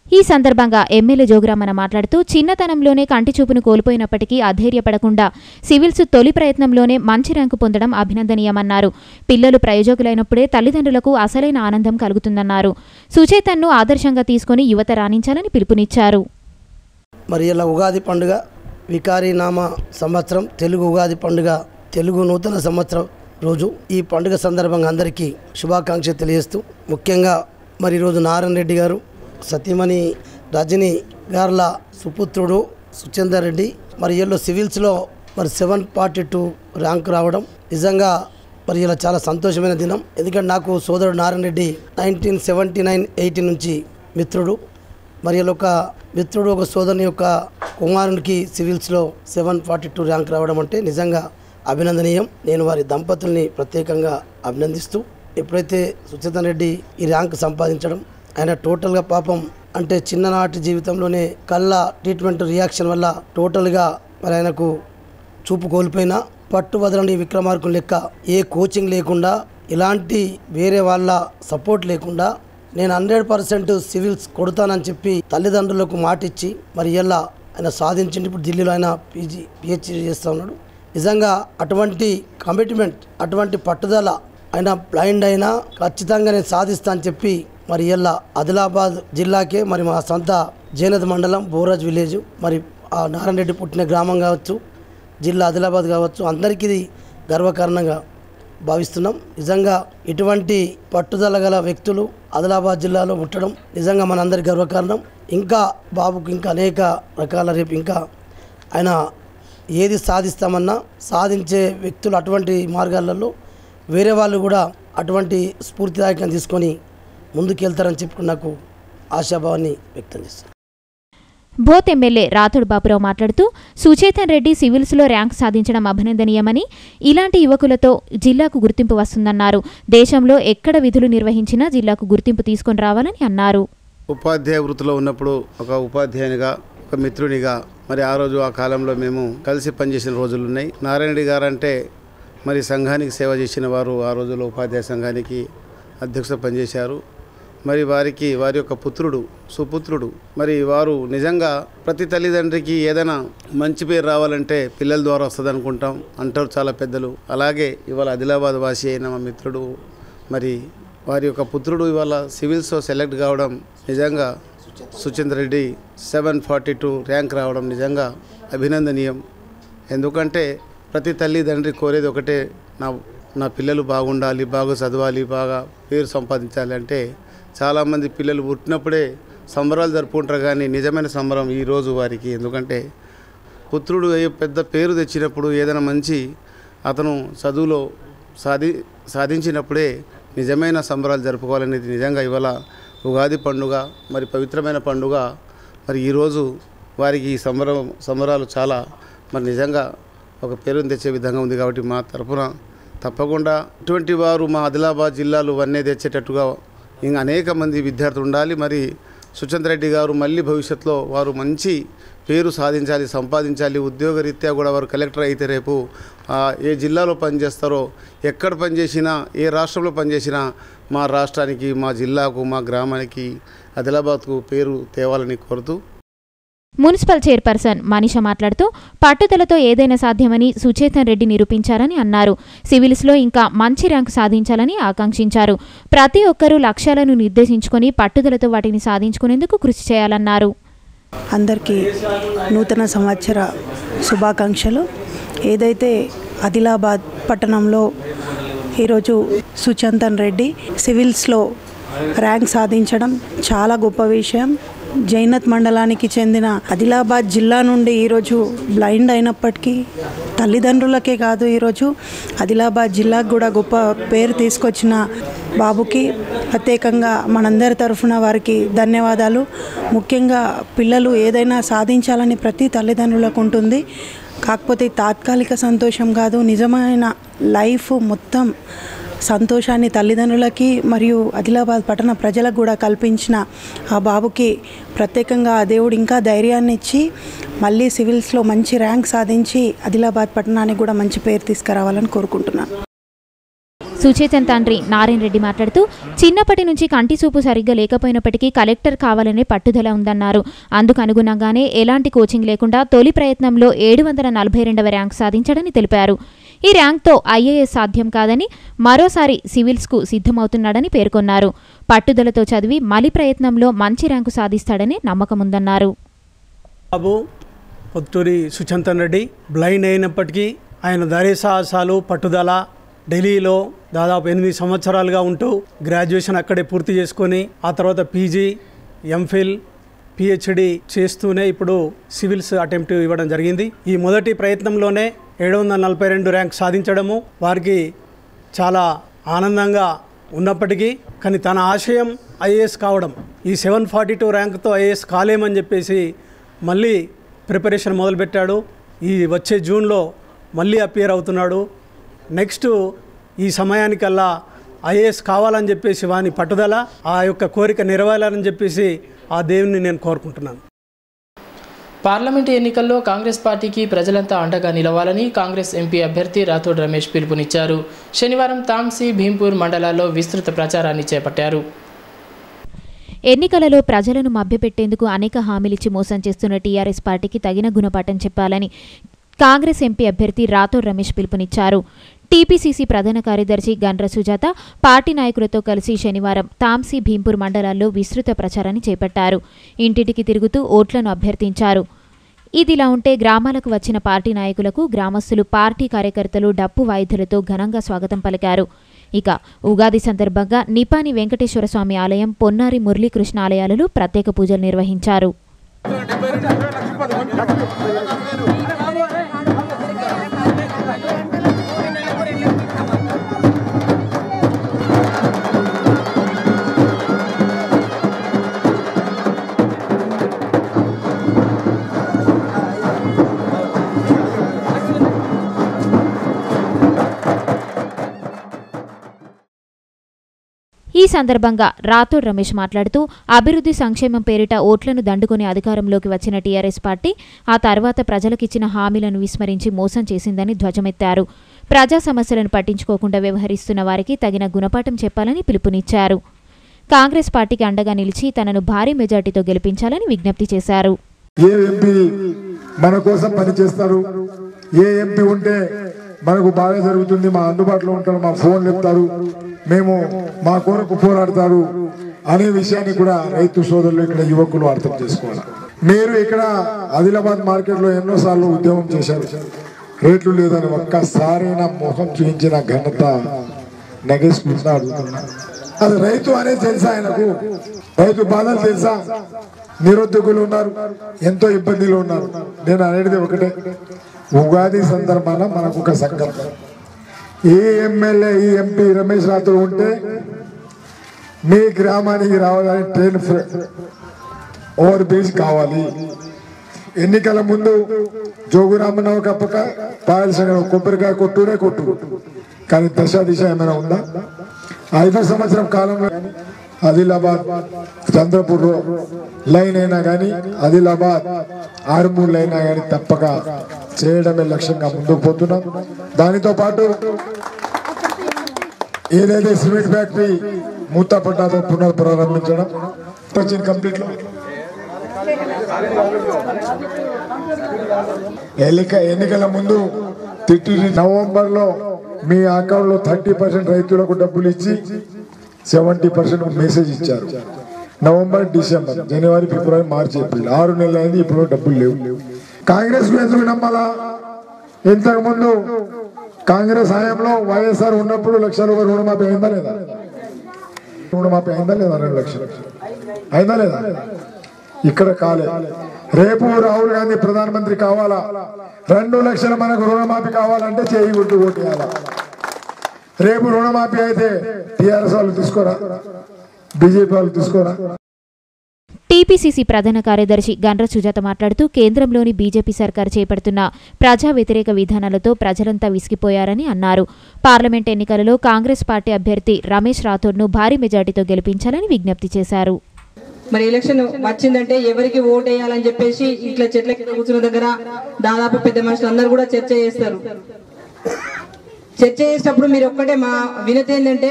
ఈ సందర్భంగా ఎమ్మెల్యే జోగురామన్న మాట్లాడుతూ చిన్నతనంలోనే కంటి చూపును కోల్పోయినప్పటికీ అధైర్యపడకుండా సివిల్స్ తొలి ప్రయత్నంలోనే మంచి ర్యాంకు పొందడం అభినందనీయమన్నారు. పిల్లలు ప్రయోజకులైనప్పుడే తల్లిదండ్రులకు అసలైన ఆనందం కలుగుతుందన్నారు. సుచేతన్ను ఆదర్శంగా తీసుకుని యువత రాణించాలని పిలుపునిచ్చారు. మరి ఇలా ఉగాది పండుగ వికారీనామ సంవత్సరం, తెలుగు ఉగాది పండుగ, తెలుగు నూతన సంవత్సరం రోజు ఈ పండుగ సందర్భంగా అందరికీ శుభాకాంక్షలు తెలియజేస్తూ ముఖ్యంగా మరి ఈరోజు నారాయణ రెడ్డి గారు సతీమణి రజని గార్ల సుపుత్రుడు సుచందర్ రెడ్డి మరి వీళ్ళు సివిల్స్లో మరి 742 ర్యాంకు రావడం నిజంగా మరి ఇలా చాలా సంతోషమైన దినం. ఎందుకంటే నాకు సోదరుడు నారాయణ రెడ్డి 1979-80 నుంచి మిత్రుడు. మరి వీళ్ళ ఒక మిత్రుడు ఒక సోదరుని యొక్క కుమారునికి సివిల్స్లో 742 ర్యాంక్ రావడం అంటే నిజంగా అభినందనీయం. నేను వారి దంపతుల్ని ప్రత్యేకంగా అభినందిస్తూ ఎప్పుడైతే సుచందర్ రెడ్డి ఈ ర్యాంకు సంపాదించడం ఆయన టోటల్గా పాపం అంటే చిన్ననాటి జీవితంలోనే కళ్ళ ట్రీట్మెంట్ రియాక్షన్ వల్ల టోటల్గా మరి ఆయనకు చూపు కోల్పోయినా పట్టు వదలని విక్రమార్కుని లెక్క ఏ కోచింగ్ లేకుండా ఇలాంటి వేరే వాళ్ళ సపోర్ట్ లేకుండా నేను 100% సివిల్స్ కొడతానని చెప్పి తల్లిదండ్రులకు మాటిచ్చి మరి ఇలా ఆయన సాధించింది. ఇప్పుడు ఢిల్లీలో ఆయన పిహెచ్డీ చేస్తూ ఉన్నాడు. నిజంగా అటువంటి కమిట్మెంట్, అటువంటి పట్టుదల, ఆయన బ్లైండ్ అయినా ఖచ్చితంగా నేను సాధిస్తా అని చెప్పి మరి ఇలా ఆదిలాబాద్ జిల్లాకే మరి మా సొంత జైనద్ మండలం బోరాజ్ విలేజ్ మరి ఆ నారాయణ రెడ్డి పుట్టిన గ్రామం కావచ్చు, జిల్లా ఆదిలాబాద్ కావచ్చు, అందరికీ ఇది గర్వకారణంగా భావిస్తున్నాం. నిజంగా ఇటువంటి పట్టుదల గల వ్యక్తులు ఆదిలాబాద్ జిల్లాలో ఉండడం నిజంగా మనందరి గర్వకారణం. ఇంకా బాబుకు ఇంకా అనేక రకాల రేపు ఇంకా ఆయన ఏది సాధిస్తామన్నా సాధించే వ్యక్తులు అటువంటి మార్గాలలో వేరే వాళ్ళు కూడా అటువంటి స్ఫూర్తిదాయకం తీసుకొని ముందుకెళ్తారని చెప్పి నాకు ఆశాభావాన్ని వ్యక్తం చేస్తాను. బోత్ ఎమ్మెల్యే రాథోడ్ బాపురావు మాట్లాడుతూ సుచేతన్ రెడ్డి సివిల్స్లో ర్యాంక్ సాధించడం అభినందనీయమని, ఇలాంటి యువకులతో జిల్లాకు గుర్తింపు వస్తుందన్నారు. దేశంలో ఎక్కడ విధులు నిర్వహించినా జిల్లాకు గుర్తింపు తీసుకొని రావాలని అన్నారు. ఉపాధ్యాయ వృత్తిలో ఉన్నప్పుడు ఒక ఉపాధ్యాయునిగా, ఒక మిత్రునిగా మరి ఆ రోజు ఆ కాలంలో మేము కలిసి పనిచేసిన రోజులు ఉన్నాయి. నారాయణ రెడ్డి గారు అంటే మరి సంఘానికి సేవ చేసిన వారు. ఆ రోజుల్లో ఉపాధ్యాయ సంఘానికి అధ్యక్షత పనిచేశారు. మరి వారికి వారి యొక్క పుత్రుడు, సుపుత్రుడు, మరి వారు నిజంగా ప్రతి తల్లిదండ్రికి ఏదైనా మంచి పేరు రావాలంటే పిల్లల ద్వారా వస్తుంది అనుకుంటాం అంటారు చాలా పెద్దలు. అలాగే ఇవాళ ఆదిలాబాద్ వాసి అయిన మా మిత్రుడు మరి వారి యొక్క పుత్రుడు ఇవాళ సివిల్స్లో సెలెక్ట్ కావడం నిజంగా సుచేతన్ రెడ్డి 742 ర్యాంక్ రావడం నిజంగా అభినందనీయం. ఎందుకంటే ప్రతి తల్లిదండ్రి కోరేది ఒకటే, నా పిల్లలు బాగుండాలి, బాగా చదవాలి, బాగా పేరు సంపాదించాలి. అంటే చాలామంది పిల్లలు పుట్టినప్పుడే సంబరాలు జరుపుకుంటారు, కానీ నిజమైన సంబరం ఈరోజు వారికి. ఎందుకంటే పుత్రుడు పెద్ద పేరు తెచ్చినప్పుడు ఏదైనా మంచి అతను చదువులో సాధించినప్పుడే నిజమైన సంబరాలు జరుపుకోవాలనేది నిజంగా ఇవాళ ఉగాది పండుగ మరి పవిత్రమైన పండుగ. మరి ఈరోజు వారికి ఈ సంబరాలు చాలా మరి నిజంగా ఒక పేరుని తెచ్చే విధంగా ఉంది. కాబట్టి మా తరఫున తప్పకుండా ఇటువంటి వారు మా ఆదిలాబాద్ జిల్లాలో వన్నే తెచ్చేటట్టుగా ఇంకా అనేక మంది విద్యార్థులు ఉండాలి. మరి సుచేతన్ రెడ్డి గారు మళ్ళీ భవిష్యత్తులో వారు మంచి పేరు సాధించాలి, సంపాదించాలి. ఉద్యోగరీత్యా కూడా వారు కలెక్టర్ అయితే రేపు ఏ జిల్లాలో పనిచేస్తారో, ఎక్కడ పనిచేసినా, ఏ రాష్ట్రంలో పనిచేసినా మా రాష్ట్రానికి, మా జిల్లాకు, మా గ్రామానికి, ఆదిలాబాద్కు పేరు తేవాలని కోరుతూ మున్సిపల్ చైర్పర్సన్ మనీష మాట్లాడుతూ పట్టుదలతో ఏదైనా సాధ్యమని సుచేతన్ రెడ్డి నిరూపించారని అన్నారు. సివిల్స్లో ఇంకా మంచి ర్యాంకు సాధించాలని ఆకాంక్షించారు. ప్రతి ఒక్కరూ లక్ష్యాలను నిర్దేశించుకొని పట్టుదలతో వాటిని సాధించుకునేందుకు కృషి చేయాలన్నారు. అందరికీ నూతన సంవత్సర శుభాకాంక్షలు. ఏదైతే ఆదిలాబాద్ పట్టణంలో ఈరోజు సుచేతన్ రెడ్డి సివిల్స్లో ర్యాంక్ సాధించడం చాలా గొప్ప విషయం. జైనత్ మండలానికి చెందిన ఆదిలాబాద్ జిల్లా నుండి ఈరోజు బ్లైండ్ అయినప్పటికీ తల్లిదండ్రులకే కాదు, ఈరోజు ఆదిలాబాద్ జిల్లాకు కూడా గొప్ప పేరు తీసుకొచ్చిన బాబుకి ప్రత్యేకంగా మనందరి తరఫున వారికి ధన్యవాదాలు. ముఖ్యంగా పిల్లలు ఏదైనా సాధించాలని ప్రతి తల్లిదండ్రులకు ఉంటుంది. కాకపోతే తాత్కాలిక సంతోషం కాదు, నిజమైన లైఫ్ మొత్తం సంతోషాన్ని తల్లిదండ్రులకి మరియు ఆదిలాబాద్ పట్టణ ప్రజలకు కూడా కల్పించిన ఆ బాబుకి ప్రత్యేకంగా ఆ దేవుడు ఇంకా ధైర్యాన్ని ఇచ్చి మళ్ళీ సివిల్స్లో మంచి ర్యాంక్ సాధించి ఆదిలాబాద్ పట్టణానికి కూడా మంచి పేరు తీసుకురావాలని కోరుకుంటున్నాను. సుచేతన్ తండ్రి నారాయణ రెడ్డి మాట్లాడుతూ చిన్నప్పటి నుంచి కంటి చూపు సరిగ్గా లేకపోయినప్పటికీ కలెక్టర్ కావాలనే పట్టుదల ఉందన్నారు. అందుకు అనుగుణంగానే ఎలాంటి కోచింగ్ లేకుండా తొలి ప్రయత్నంలో 742వ ర్యాంక్ సాధించాడని తెలిపారు. ఈ ర్యాంక్తో ఐఏఎస్ సాధ్యం కాదని, మరోసారి సివిల్స్కు సిద్ధమవుతున్నాడని పేర్కొన్నారు. పట్టుదలతో చదివి మలి ప్రయత్నంలో మంచి ర్యాంకు సాధిస్తాడని నమ్మకముందన్నారు. బాబు పొత్తూరి సుచేతన్ రెడ్డి బ్లైండ్ అయినప్పటికీ ఆయన ధైర్య సాహసాలు, పట్టుదల, ఢిల్లీలో దాదాపు 8 సంవత్సరాలుగా ఉంటూ గ్రాడ్యుయేషన్ అక్కడే పూర్తి చేసుకొని ఆ తర్వాత పీజీ, ఎంఫిల్, పిహెచ్డి చేస్తూనే ఇప్పుడు సివిల్స్ అటెంప్ట్ ఇవ్వడం జరిగింది. ఈ మొదటి ప్రయత్నంలోనే 742 ర్యాంక్ సాధించడము వారికి చాలా ఆనందంగా ఉన్నప్పటికీ, కానీ తన ఆశయం ఐఏఎస్ కావడం, ఈ 742 ర్యాంక్తో ఐఏఎస్ కాలేమని చెప్పేసి మళ్ళీ ప్రిపరేషన్ మొదలుపెట్టాడు. ఈ వచ్చే జూన్లో మళ్ళీ అపియర్ అవుతున్నాడు. నెక్స్ట్ ఈ సమయానికల్లా ఐఏఎస్ కావాలని చెప్పేసి వాని పట్టుదల, ఆ యొక్క కోరిక నెరవేరాలని చెప్పేసి ఆ దేవుని నేను కోరుకుంటున్నాను. పార్లమెంటు ఎన్నికల్లో కాంగ్రెస్ పార్టీకి ప్రజలంతా అండగా నిలవాలని కాంగ్రెస్ ఎంపీ అభ్యర్థి రాథోడ్ రమేష్ పిలుపునిచ్చారు. శనివారం తాంసీ, భీంపూర్ మండలాల్లో విస్తృత ప్రచారాన్ని చేపట్టారు. ఎన్నికలలో ప్రజలను మభ్యపెట్టేందుకు అనేక హామీలిచ్చి మోసం చేస్తున్న టీఆర్ఎస్ పార్టీకి తగిన గుణపాఠం చెప్పాలని కాంగ్రెస్ ఎంపీ అభ్యర్థి రాథోడ్ రమేష్ పిలుపునిచ్చారు. టీపీసీసీ ప్రధాన కార్యదర్శి గండ్ర సుజాత పార్టీ నాయకులతో కలిసి శనివారం తాంసీ, భీంపూర్ మండలాల్లో విస్తృత ప్రచారాన్ని చేపట్టారు. ఇంటింటికి తిరుగుతూ ఓట్లను అభ్యర్థించారు. ఇదిలా ఉంటే గ్రామాలకు వచ్చిన పార్టీ నాయకులకు గ్రామస్తులు, పార్టీ కార్యకర్తలు డప్పు వాయిద్యాలతో ఘనంగా స్వాగతం పలికారు. ఇక ఉగాది సందర్భంగా నిపాని వెంకటేశ్వర స్వామి ఆలయం, పొన్నారి మురళీకృష్ణ ఆలయాలలో ప్రత్యేక పూజలు నిర్వహించారు. ఈ సందర్భంగా రాథోడ్ రమేష్ మాట్లాడుతూ అభివృద్ధి సంక్షేమం పేరిట ఓట్లను దండుకొని అధికారంలోకి వచ్చిన టీఆర్ఎస్ పార్టీ ఆ తర్వాత ప్రజలకిచ్చిన హామీలను విస్మరించి మోసం చేసిందని ధ్వజమెత్తారు. ప్రజా సమస్యలను పట్టించుకోకుండా వ్యవహరిస్తున్న వారికి తగిన గుణపాఠం చెప్పాలని పిలుపునిచ్చారు. కాంగ్రెస్ పార్టీకి అండగా నిలిచి తనను భారీ మెజార్టీతో గెలిపించాలని విజ్ఞప్తి చేశారు. ఏ ఎంపీ మన కోసం పనిచేస్తారు, ఏ ఎంపీ ఉంటే మనకు బాగా జరుగుతుంది, మా అందుబాటులో ఉంటారు, మా ఫోన్ చెప్తారు, మేము మా కొరకు పోరాడతారు అనే విషయాన్ని కూడా రైతు సోదరులు, ఇక్కడ యువకులు అర్థం చేసుకోవాలి. మీరు ఇక్కడ ఆదిలాబాద్ మార్కెట్లో ఎన్నోసార్లు ఉద్యమం చేశారు, రేట్లు లేదని ఒక్కసారైనా మొహం చూపించిన ఘనత నగేసుకున్నాడు. అది రైతు అనేది తెలుసా ఆయనకు? రైతు బాధలు తెలుసా? నిరుద్యోగులు ఉన్నారు, ఎంతో ఇబ్బందులు ఉన్నారు. నేను అనేది ఒకటే, ఉగాది సందర్భాన మనకు ఒక సంకల్పం, ఈ ఎమ్మెల్యే ఈ ఎంపీ రమేష్ రాథోడ్ ఉంటే మీ గ్రామానికి రావాలని ట్రైన్ ఓవర్ బ్రిడ్జ్ కావాలి. ఎన్నికల ముందు జోగురామన్న ఒక పక్క పాయలసంగ కొబ్బరికాయ కొట్టుడే కొట్టు, కానీ దశ దిశ ఏమైనా ఉందా? 5 సంవత్సరం కాలంలో ఆదిలాబాద్ చంద్రపూర్ లైన్ అయినా కానీ, ఆదిలాబాద్ ఆర్మూర్ లైన్ అయినా కానీ తప్పక చేయడమే లక్ష్యంగా ముందుకు పోతున్నాం. దానితో పాటు ఏదైతే సిమెంట్ ఫ్యాక్టరీ మూతపడ్డాదో పునఃప్రారంభించడం కంప్లీట్ లో ఎన్నికల ముందు నవంబర్ లో మీ అకౌంట్ లో 30% రైతులకు డబ్బులు ఇచ్చి 70% మెసేజ్ ఇచ్చారు. నవంబర్, డిసెంబర్, జనవరి, ఫిబ్రవరి, మార్చి, ఏప్రిల్ 6 నెలలు అయింది, ఇప్పుడు డబ్బులు లేవు. కాంగ్రెస్ ఎందుకు నమ్మాలా? ఇంతకు ముందు కాంగ్రెస్ హయాంలో వైఎస్ఆర్ ఉన్నప్పుడు లక్షల రూపాయలు రుణమాఫీ అయిందా లేదా? రుణమాఫీ అయిందా లేదా? 2 లక్షలు అయిందా లేదా? ఇక్కడ కాలే. రేపు రాహుల్ గాంధీ ప్రధానమంత్రి కావాలా, 2 లక్షలు మనకు రుణమాఫీ కావాలంటే చేయి గుర్తు కొట్టేయాలా. రేపు రుణమాఫీ అయితే టీఆర్ఎస్ వాళ్ళు తీసుకోరా, బీజేపీ వాళ్ళు తీసుకోరా? టీపీసీసీ ప్రధాన కార్యదర్శి గండ్ర సుజాత మాట్లాడుతూ కేంద్రంలోని బీజేపీ సర్కారు చేపడుతున్న ప్రజా వ్యతిరేక విధానాలతో ప్రజలంతా విసిగిపోయారని అన్నారు. పార్లమెంట్ ఎన్నికలలో కాంగ్రెస్ పార్టీ అభ్యర్థి రమేష్ రాథోడ్ను భారీ మెజార్టీతో గెలిపించాలని విజ్ఞప్తి చేశారు. మరి ఎలక్షన్ వచ్చిందంటే ఎవరికి ఓటు వేయాలని చెప్పేసి ఇట్లా చెట్ల కింద కూర్చున్న దగ్గర దాదాపు పెద్ద మనుషులు అందరూ కూడా చర్చ చేస్తారు. చర్చ చేసేటప్పుడు మీరు ఒక్కటే మా వినతి ఏంటంటే,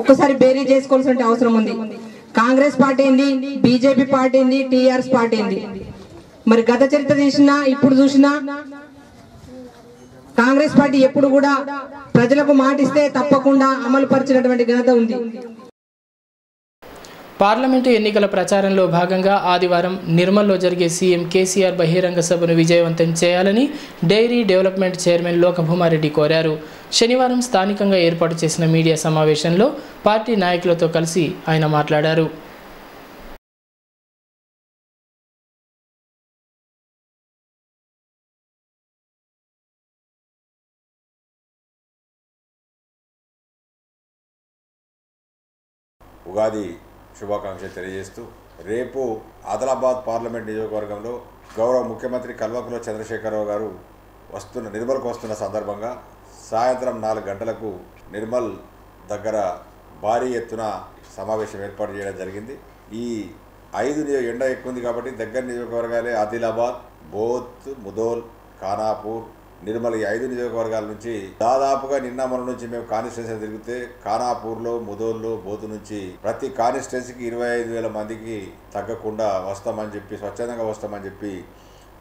ఒక్కసారి బేరీ చేసుకోవాల్సిన అవసరం ఉంది. కాంగ్రెస్ పార్టీ ఏంది, బీజేపీ పార్టీ ఏంది, టీఆర్ఎస్ పార్టీ ఏంది? మరి గత చరిత్ర చూసినా ఇప్పుడు చూసినా కాంగ్రెస్ పార్టీ ఎప్పుడు కూడా ప్రజలకు మాటిస్తే తప్పకుండా అమలు పరిచినటువంటి ఘనత ఉంది. పార్లమెంటు ఎన్నికల ప్రచారంలో భాగంగా ఆదివారం నిర్మల్లో జరిగే సీఎం కేసీఆర్ బహిరంగ సభను విజయవంతం చేయాలని డైరీ డెవలప్మెంట్ చైర్మన్ లోకభూమారెడ్డి కోరారు. శనివారం స్థానికంగా ఏర్పాటు చేసిన మీడియా సమావేశంలో పార్టీ నాయకులతో కలిసి ఆయన మాట్లాడారు. ఉగాది శుభాకాంక్షలు తెలియజేస్తూ, రేపు ఆదిలాబాద్ పార్లమెంట్ నియోజకవర్గంలో గౌరవ ముఖ్యమంత్రి కల్వకుంట్ల చంద్రశేఖరరావు గారు నిర్మల్కు వస్తున్న సందర్భంగా సాయంత్రం 4 గంటలకు నిర్మల్ దగ్గర భారీ ఎత్తున సమావేశం ఏర్పాటు చేయడం జరిగింది. ఈ ఎండ ఎక్కువ ఉంది కాబట్టి దగ్గర నియోజకవర్గాలే ఆదిలాబాద్, బోత్, ముదోల్, ఖానాపూర్, నిర్మల్ ఈ 5 నియోజకవర్గాల నుంచి దాదాపుగా నిన్న మన నుంచి మేము కాన్స్టిట్యున్సీ తిరిగితే ఖానాపూర్లో, ముదోల్లో, బోతు నుంచి ప్రతి కాన్స్టిట్యున్సీకి 25,000 మందికి తగ్గకుండా వస్తామని చెప్పి, స్వచ్ఛందంగా వస్తామని చెప్పి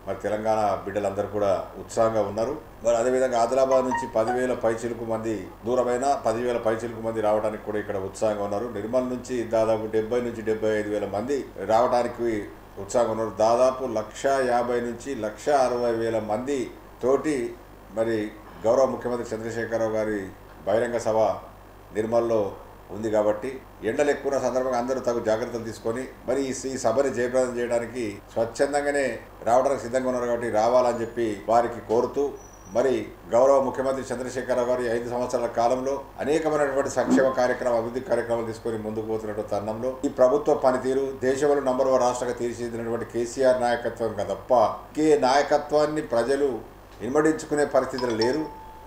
మరి తెలంగాణ బిడ్డలందరూ కూడా ఉత్సాహంగా ఉన్నారు. మరి అదేవిధంగా ఆదిలాబాద్ నుంచి 10,000 పైచిలుకు మంది, దూరమైన 10,000 పైచిలుకు మంది రావడానికి కూడా ఇక్కడ ఉత్సాహంగా ఉన్నారు. నిర్మల్ నుంచి దాదాపు 70 నుంచి 75,000 మంది రావడానికి ఉత్సాహంగా ఉన్నారు. దాదాపు 150,000 నుంచి 160,000 మంది తోటి మరి గౌరవ ముఖ్యమంత్రి చంద్రశేఖరరావు గారి బహిరంగ సభ నిర్మల్లో ఉంది. కాబట్టి ఎండలు ఎక్కువ సందర్భంగా అందరూ తగు జాగ్రత్తలు తీసుకొని మరి ఈ సభని జయప్రదం చేయడానికి స్వచ్ఛందంగానే రావడానికి సిద్ధంగా ఉన్నారు. కాబట్టి రావాలని చెప్పి వారికి కోరుతూ మరి గౌరవ ముఖ్యమంత్రి చంద్రశేఖరరావు గారి 5 సంవత్సరాల కాలంలో అనేకమైనటువంటి సంక్షేమ కార్యక్రమాలు, అభివృద్ధి కార్యక్రమాలు తీసుకొని ముందుకు పోతున్నటువంటి తరుణంలో ఈ ప్రభుత్వ పనితీరు దేశంలో నంబర్ 1 రాష్ట్రంగా తీర్చిదిద్దినటువంటి కేసీఆర్ నాయకత్వం తప్ప నాయకత్వాన్ని ప్రజలు ఇన్మడించుకునే పరిస్థితులు లేరు.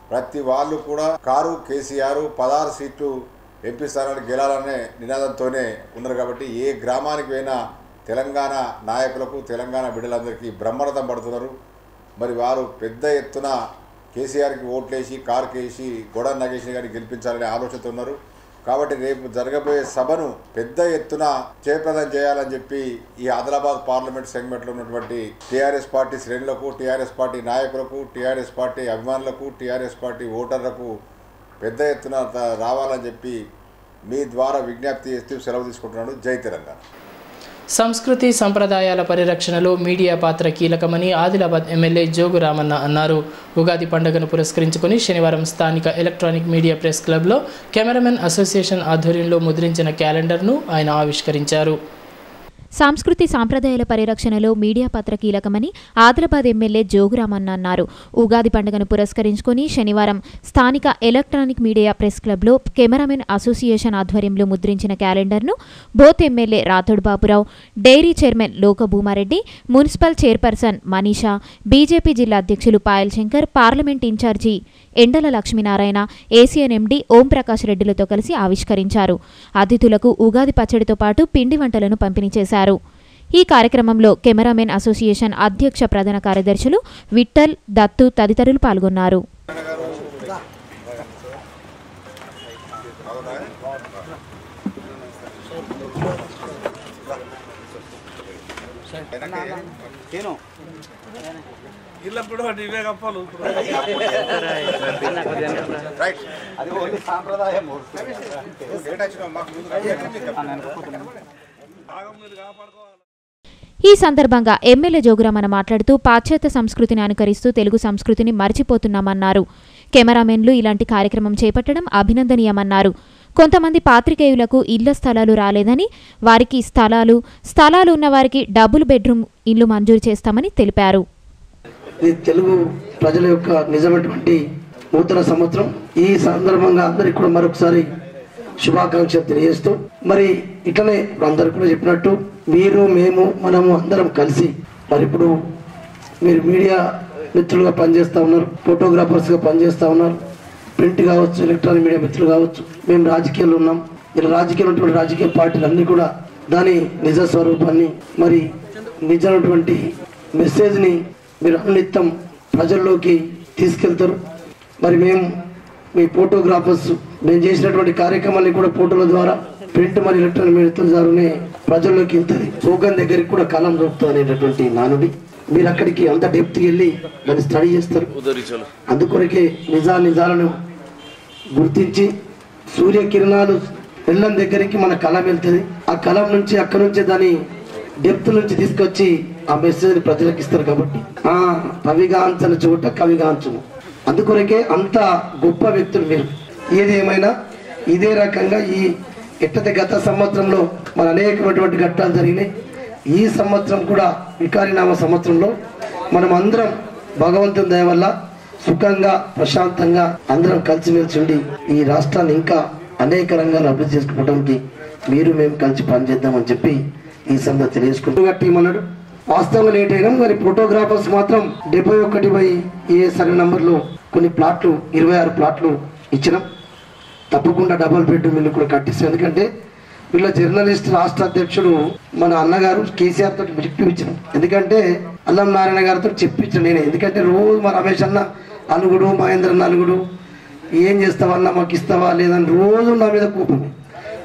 ప్రతి వాళ్ళు కూడా కారు కేసీఆర్ 16 సీట్లు ఎంపీ స్థానానికి గెలాలనే నినాదంతోనే ఉన్నారు. కాబట్టి ఏ గ్రామానికి పోయినా తెలంగాణ నాయకులకు, తెలంగాణ బిడ్డలందరికీ బ్రహ్మరథం పడుతున్నారు. మరి వారు పెద్ద ఎత్తున కేసీఆర్కి ఓట్లేసి కారుకేసి గొడవ నగేష్ గారిని గెలిపించాలనే ఆలోచనతో ఉన్నారు. కాబట్టి రేపు జరగబోయే సభను పెద్ద ఎత్తున జయప్రదం చేయాలని చెప్పి ఈ ఆదిలాబాద్ పార్లమెంట్ సెగ్మెంట్లో ఉన్నటువంటి టీఆర్ఎస్ పార్టీ శ్రేణులకు, టీఆర్ఎస్ పార్టీ నాయకులకు, టీఆర్ఎస్ పార్టీ అభిమానులకు, టీఆర్ఎస్ పార్టీ ఓటర్లకు పెద్ద ఎత్తున రావాలని చెప్పి మీ ద్వారా విజ్ఞప్తి చేస్తూ సెలవు తీసుకుంటున్నాను. జై తెలంగాణ. సంస్కృతి సంప్రదాయాల పరిరక్షణలో మీడియా పాత్ర కీలకమని ఆదిలాబాద్ ఎమ్మెల్యే జోగు రామన్న అన్నారు. ఉగాది పండుగను పురస్కరించుకొని శనివారం స్థానిక ఎలక్ట్రానిక్ మీడియా ప్రెస్ క్లబ్లో కెమెరామెన్ అసోసియేషన్ ఆధ్వర్యంలో ముద్రించిన క్యాలెండర్ను ఆయన ఆవిష్కరించారు. సంస్కృతి సాంప్రదాయాల పరిరక్షణలో మీడియా పాత్ర కీలకమని ఆదిలాబాద్ ఎమ్మెల్యే జోగురామన్న అన్నారు. ఉగాది పండుగను పురస్కరించుకొని శనివారం స్థానిక ఎలక్ట్రానిక్ మీడియా ప్రెస్ క్లబ్లో కెమెరామెన్ అసోసియేషన్ ఆధ్వర్యంలో ముద్రించిన క్యాలెండర్ను Boath MLA Rathod Baburao, dairy chairman Lokabhumareddy, municipal chairperson Manisha, BJP జిల్లా అధ్యక్షులు Payal Shankar, parliament incharge Endala Lakshminarayana, ACN MD Omprakash రెడ్డిలతో కలిసి ఆవిష్కరించారు. అతిథులకు ఉగాది పచ్చడితో పాటు పిండి వంటలను పంపిణీ చేశారు. ఈ కార్యక్రమంలో కెమెరామెన్ అసోసియేషన్ అధ్యక్ష ప్రధాన కార్యదర్శులు విఠల్, దత్తు తదితరులు పాల్గొన్నారు. ఈ సందర్భంగా ఎమ్మెల్యే జోగురామన్న మాట్లాడుతూ పాశ్చాత్య సంస్కృతిని అనుకరిస్తూ తెలుగు సంస్కృతిని మర్చిపోతున్నామన్నారు. కెమెరామెన్లు ఇలాంటి కార్యక్రమం చేపట్టడం అభినందనీయమన్నారు. కొంతమంది పాత్రికేయులకు ఇళ్ల స్థలాలు రాలేదని, వారికి స్థలాలు ఉన్న వారికి డబుల్ బెడ్రూమ్ ఇల్లు మంజూరు చేస్తామని తెలిపారు. ఇది తెలుగు ప్రజల యొక్క నిజమైనటువంటి నూతన సంవత్సరం. ఈ సందర్భంగా అందరికీ కూడా మరొకసారి శుభాకాంక్షలు తెలియజేస్తూ, మరి ఇట్లనే అందరు కూడా చెప్పినట్టు మీరు, మేము, మనము అందరం కలిసి మరి ఇప్పుడు మీరు మీడియా మిత్రులుగా పనిచేస్తూ ఉన్నారు, ఫోటోగ్రాఫర్స్గా పనిచేస్తూ ఉన్నారు, ప్రింట్ కావచ్చు, ఎలక్ట్రానిక్ మీడియా మిత్రులు కావచ్చు, మేము రాజకీయాల్లో ఉన్నాం. ఇలా రాజకీయాలు రాజకీయ పార్టీలు అన్నీ కూడా దాని నిజ స్వరూపాన్ని, మరి నిజమైనటువంటి మెసేజ్ని మీరు అన్నిత్తం ప్రజల్లోకి తీసుకెళ్తారు. మరి మేము మీ ఫోటోగ్రాఫర్స్ మేము చేసినటువంటి కార్యక్రమాన్ని కూడా ఫోటోల ద్వారా, ప్రింట్ మరియు ఎలక్ట్రానిక్ మీడియా ద్వారానే ప్రజల్లోకి ఇంతది సోగన్ దగ్గరికి కూడా కలం దొరుకుతుంది అనేటటువంటి నానుడి. మీరు అక్కడికి అంత డెప్త్కి వెళ్ళి దాన్ని స్టడీ చేస్తారు. అందుకొరకే నిజాలను గుర్తించి సూర్యకిరణాలు వెళ్ళని దగ్గరికి మన కలం వెళ్తుంది. ఆ కలం నుంచి అక్కడి నుంచి దాని డెప్త్ నుంచి తీసుకొచ్చి ఆ మెసేజ్ ప్రజలకు ఇస్తారు. కాబట్టి కవిగాంచని చోట కవిగాంచను. అందుకొరకే అంత గొప్ప వ్యక్తులు మీరు. ఏది ఏమైనా ఇదే రకంగా ఈ ఎట్టతే గత సంవత్సరంలో మన అనేకమైనటువంటి ఘట్టాలు జరిగినాయి. ఈ సంవత్సరం కూడా వికారినామ సంవత్సరంలో మనం అందరం భగవంతుని దయ వల్ల సుఖంగా ప్రశాంతంగా అందరం కలిసిమెలిసి ఉండి ఈ రాష్ట్రాన్ని ఇంకా అనేక రంగాలు అభివృద్ధి చేసుకోవడానికి మీరు మేము కలిసి పనిచేద్దామని చెప్పి ఈ సందర్భంగా తెలియజేసుకుంటూ టీం అన్నాడు. వాస్తవంగా లేట్ అయినా మరి ఫోటోగ్రాఫర్స్ మాత్రం 71/A సర్వే నంబర్లో కొన్ని ప్లాట్లు 26 ప్లాట్లు ఇచ్చినాం. తప్పకుండా డబుల్ బెడ్రూమ్ ఇల్లు కూడా కట్టిస్తాం. ఎందుకంటే వీళ్ళ జర్నలిస్ట్ రాష్ట్ర అధ్యక్షుడు మన అన్నగారు కేసీఆర్ తోటి పిలిపించాను. ఎందుకంటే అల్లం నారాయణ గారితో చెప్పించాను నేను. ఎందుకంటే రోజు మా రమేష్ అన్న అలుగుడు, మహేంద్ర అన్న అలుగుడు, ఏం చేస్తావన్నా మాకు ఇస్తావా లేదని రోజు నా మీద కోపం.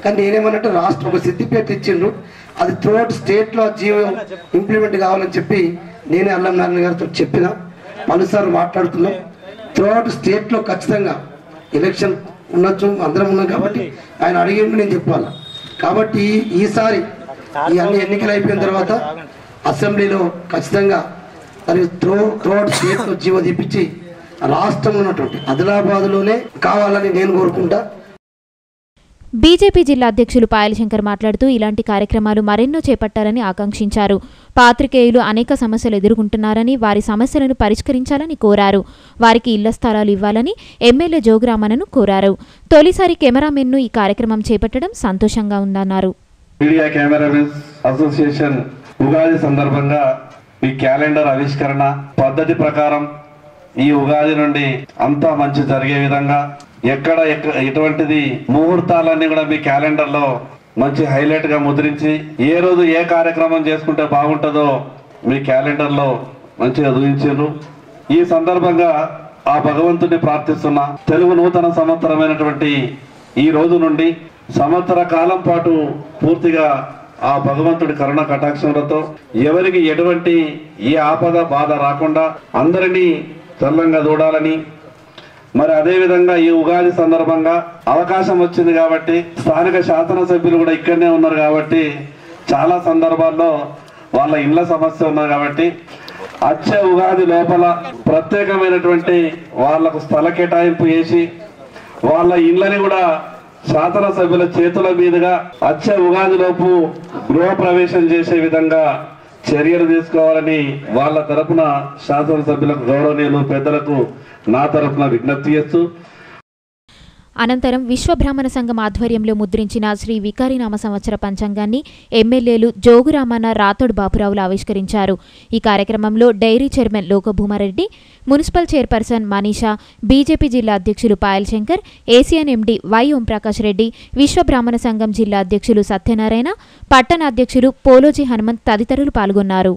కానీ నేనేమన్నట్టు రాష్ట్రం ఒక సిద్దిపేట ఇచ్చిండ్రు, అది త్రూఅవుట్ స్టేట్లో జియో ఇంప్లిమెంట్ కావాలని చెప్పి నేనే అల్లం నారాయణ గారితో చెప్పిన. పలుసార్లు మాట్లాడుతున్నాం. త్రూఅవుట్ స్టేట్లో ఖచ్చితంగా ఎలక్షన్ ఉండొచ్చు, అందరం ఉన్నాం కాబట్టి ఆయన అడిగిండు, నేను చెప్పాలి. కాబట్టి ఈసారి ఈ అన్ని ఎన్నికలు అయిపోయిన తర్వాత అసెంబ్లీలో ఖచ్చితంగా అది త్రూఅవుట్ స్టేట్లో జీవో తీపించి రాష్ట్రంలో ఉన్నటువంటి ఆదిలాబాద్లోనే కావాలని నేను కోరుకుంటా. బీజేపీ జిల్లా అధ్యక్షులు పాయల శంకర్ మాట్లాడుతూ ఇలాంటి కార్యక్రమాలు మరెన్నో చేపట్టాలని ఆకాంక్షించారు. పాత్రికేయులు అనేక సమస్యలు ఎదుర్కొంటున్నారని, వారి సమస్యలను పరిష్కరించాలని కోరారు. వారికి ఇళ్ల స్థలాలు ఇవ్వాలని ఎమ్మెల్యే జోగురామన్నను కోరారు. తొలిసారి కెమెరామెన్ను ఈ కార్యక్రమం చేపట్టడం సంతోషంగా ఉందన్నారు. మీడియా కెమెరామెన్స్ అసోసియేషన్ ఉగాది సందర్భంగా ఈ క్యాలెండర్ ఆవిష్కరణ పద్ధతి ప్రకారం ఈ ఉగాది నుండి అంతా మంచి జరిగే విధంగా ఎక్కడ ఎటువంటిది ముహూర్తాలన్నీ కూడా మీ క్యాలెండర్ లో మంచి హైలైట్ గా ముద్రించి ఏ రోజు ఏ కార్యక్రమం చేసుకుంటే బాగుంటుందో మీ క్యాలెండర్ లో మంచిగా చూపించారు. ఈ సందర్భంగా ఆ భగవంతుని ప్రార్థిస్తున్నా. తెలుగు నూతన సంవత్సరమైనటువంటి ఈ రోజు నుండి సంవత్సర కాలం పాటు పూర్తిగా ఆ భగవంతుడి కరుణ కటాక్షములతో ఎవరికి ఎటువంటి ఏ ఆపద బాధ రాకుండా అందరినీ చల్లంగా చూడాలని, మరి అదేవిధంగా ఈ ఉగాది సందర్భంగా అవకాశం వచ్చింది కాబట్టి స్థానిక శాసనసభ్యులు కూడా ఇక్కడనే ఉన్నారు కాబట్టి చాలా సందర్భాల్లో వాళ్ళ ఇళ్ల సమస్య ఉన్నారు కాబట్టి వచ్చే ఉగాది లోపల ప్రత్యేకమైనటువంటి వాళ్లకు స్థల కేటాయింపు చేసి వాళ్ళ ఇళ్లని కూడా శాసనసభ్యుల చేతుల మీదుగా వచ్చే ఉగాది లోపు గృహప్రవేశం చేసే విధంగా చర్యలు తీసుకోవాలని వాళ్ళ తరపున శాసనసభ్యులకు, గౌరవనీయులు పెద్దలకు నా తరపున విజ్ఞప్తి చేస్తూ అనంతరం విశ్వబ్రాహ్మణ సంఘం ఆధ్వర్యంలో ముద్రించిన శ్రీ వికారినామ సంవత్సర పంచాంగాన్ని ఎమ్మెల్యేలు జోగురామన్న, రాథోడ్ బాపురావులు ఆవిష్కరించారు. ఈ కార్యక్రమంలో dairy chairman Lokabhumareddy, municipal chairperson Manisha, BJP జిల్లా అధ్యక్షులు Payal Shankar, ACN MD Y Omprakash Reddy, విశ్వబ్రాహ్మణ సంఘం జిల్లా అధ్యక్షులు సత్యనారాయణ, పట్టణ అధ్యక్షులు పోలోజీ హనుమంత్ తదితరులు పాల్గొన్నారు.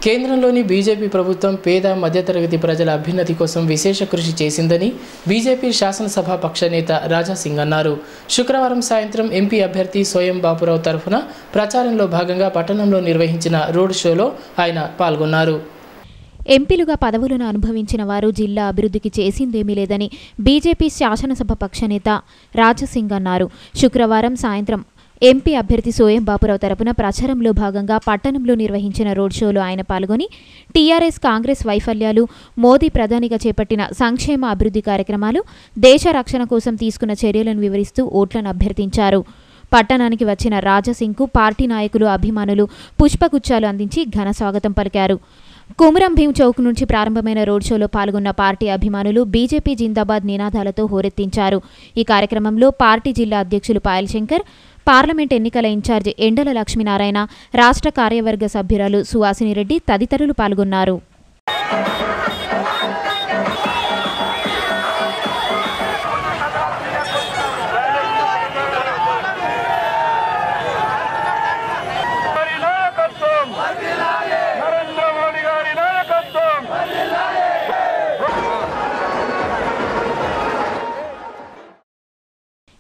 కేంద్రంలోని బీజేపీ ప్రభుత్వం పేద మధ్యతరగతి ప్రజల అభ్యున్నతి కోసం విశేష కృషి చేసిందని బీజేపీ శాసనసభ పక్ష నేత రాజా సింగ్ అన్నారు. శుక్రవారం సాయంత్రం ఎంపీ అభ్యర్థి సోయం బాపురావు తరఫున ప్రచారంలో భాగంగా పట్టణంలో నిర్వహించిన రోడ్ షోలో ఆయన పాల్గొన్నారు. ఎంపీలుగా పదవులను అనుభవించిన వారు జిల్లా అభివృద్ధికి చేసిందేమీ లేదని బీజేపీ శాసనసభ పక్ష నేత రాజాసింగ్ అన్నారు. శుక్రవారం సాయంత్రం ఎంపీ అభ్యర్థి సోయం బాపురావు తరపున ప్రచారంలో భాగంగా పట్టణంలో నిర్వహించిన రోడ్ షోలో ఆయన పాల్గొని టీఆర్ఎస్ కాంగ్రెస్ వైఫల్యాలు, మోదీ ప్రధానిగా చేపట్టిన సంక్షేమ అభివృద్ధి కార్యక్రమాలు, దేశ రక్షణ కోసం తీసుకున్న చర్యలను వివరిస్తూ ఓట్లను అభ్యర్థించారు. పట్టణానికి వచ్చిన రాజాసింగ్కు పార్టీ నాయకులు, అభిమానులు పుష్పగుచ్చాలు అందించి ఘన స్వాగతం పలికారు. కుమురం భీం చౌక్ నుంచి ప్రారంభమైన రోడ్ షోలో పాల్గొన్న పార్టీ అభిమానులు బీజేపీ జిందాబాద్ నినాదాలతో హోరెత్తించారు. ఈ కార్యక్రమంలో పార్టీ జిల్లా అధ్యక్షులు పాయల్ శంకర్, పార్లమెంట్ ఎన్నికల ఇన్ఛార్జి ఎండల లక్ష్మీనారాయణ, రాష్ట్ర కార్యవర్గ సభ్యురాలు సువాసినిరెడ్డి తదితరులు పాల్గొన్నారు.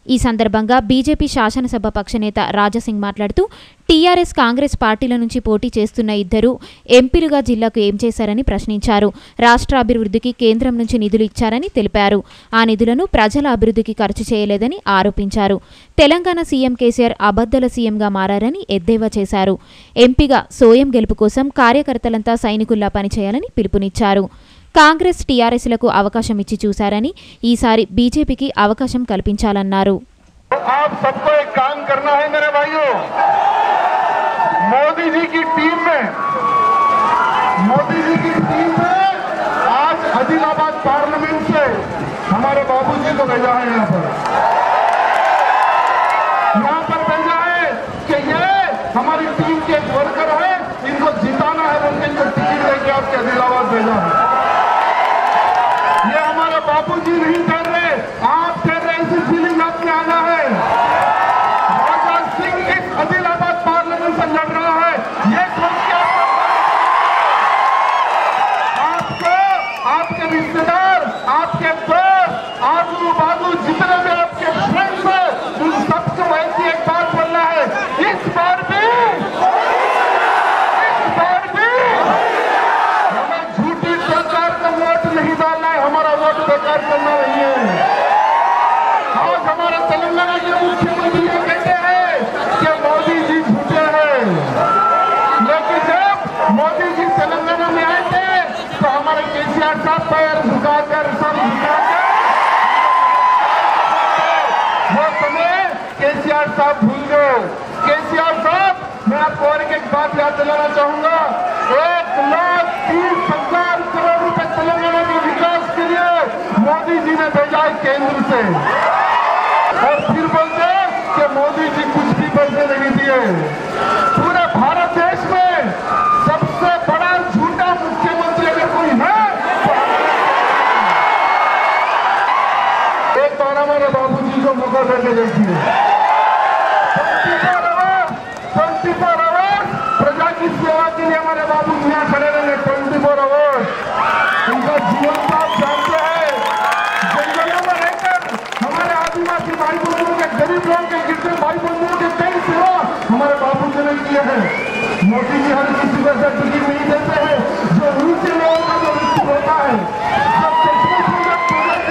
ఈ సందర్భంగా బీజేపీ శాసనసభ పక్షనేత రాజాసింగ్ మాట్లాడుతూ టీఆర్ఎస్ కాంగ్రెస్ పార్టీల నుంచి పోటీ చేస్తున్న ఇద్దరు ఎంపీలుగా జిల్లాకు ఏం చేశారని ప్రశ్నించారు. రాష్ట్ర అభివృద్ధికి కేంద్రం నుంచి నిధులు ఇచ్చారని తెలిపారు. ఆ నిధులను ప్రజల అభివృద్ధికి ఖర్చు చేయలేదని ఆరోపించారు. తెలంగాణ సీఎం కేసీఆర్ అబద్దల సీఎంగా మారారని ఎద్దేవా చేశారు. ఎంపీగా సోయం గెలుపు కోసం కార్యకర్తలంతా సైనికుల్లా పనిచేయాలని పిలుపునిచ్చారు. కాంగ్రెస్ టీఆర్ఎస్లకు అవకాశం ఇచ్చి చూశారని ఈసారి బీజేపీకి అవకాశం కల్పించాలన్నారు. के एक वर्कर है, इनको जिताना है, उनके इनको टिकट देके आपके आदिलाबाद भेजा है। ये हमारे बापूजी नहीं कर रहे, आप कर रहे, ऐसी फीलिंग आपने आना है। राजा सिंह इस आदिलाबाद पार्लियामेंट से लड़ रहा है, ये कौन क्या आपको, आपके रिश्तेदार, आपके दोस्त, आजू बाजू जितने भी आपके फ्रेंड्स हैं, उन सबको ऐसी एक बात बोलना है, इस बार भी हमें झूठी सरकार का वोट नहीं डालना है, हमारा वोट बेकार करना नहीं है। आज हमारे तेलंगाना के मुख्यमंत्री ये कहते हैं कि मोदी जी झूठे हैं, लेकिन जब मोदी जी तेलंगाना में आए थे तो हमारे केसीआर साहब पैर झुकाकर सब झुकाकर वो समय केसीआर साहब भूल गए। केसीआर साहब, मैं आपको और एक बात याद दिलाना चाहूंगा, 1,30,000 करोड़ रुपए तेलंगाना के विकास के लिए मोदी जी ने भेजा है केंद्र से, और फिर बोलते कि मोदी जी कुछ भी पैसे नहीं दिए। पूरे भारत देश में सबसे बड़ा झूठा मुख्यमंत्री अगर कोई है तो एक बार हमारे बाबूजी को मौका देके देखिए। 24 आवर्स प्रजा की सेवा के लिए हमारे बाबू यहाँ खड़े रहेंगे। 24 आवर्स उनका जीवन तो आप जानते हैं, जंगलों में रहकर हमारे आदिवासी भाई बंधुओं के, गरीब लोगों के, गिरते भाई बंधुओं के कई सेवा हमारे बाबू जी ने किए हैं। मोदी जी हर किसी को सर्टिफिकेट नहीं देते हैं, जो नीचे लोगों का जो व्यक्ति होता है, जब प्रजा की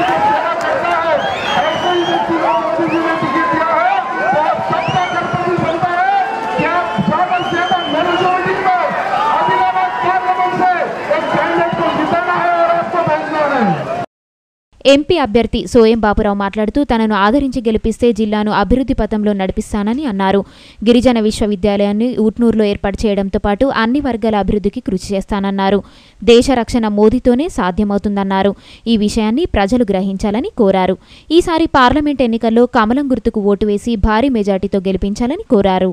जो सेवा करता है, ऐसे ही व्यक्ति को मोदी जी ने टिकट दिया है, तो आप सबका कर्तव्य बनता है कि आप ज्यादा से ज्यादा मेजॉरिटी में आदिलाबाद पार्लियामेंट से एक कैंडिडेट को जिताना है और आपको भेजना है। ఎంపీ అభ్యర్థి సోయం బాపురావు మాట్లాడుతూ తనను ఆదరించి గెలిపిస్తే జిల్లాను అభివృద్ధి పథంలో నడిపిస్తానని అన్నారు. గిరిజన విశ్వవిద్యాలయాన్ని ఊట్నూరులో ఏర్పాటు చేయడంతో పాటు అన్ని వర్గాల అభివృద్ధికి కృషి చేస్తానన్నారు. దేశ రక్షణ మోదీతోనే సాధ్యమవుతుందన్నారు. ఈ విషయాన్ని ప్రజలు గ్రహించాలని కోరారు. ఈసారి పార్లమెంట్ ఎన్నికల్లో కమలం గుర్తుకు ఓటు వేసి భారీ మెజార్టీతో గెలిపించాలని కోరారు.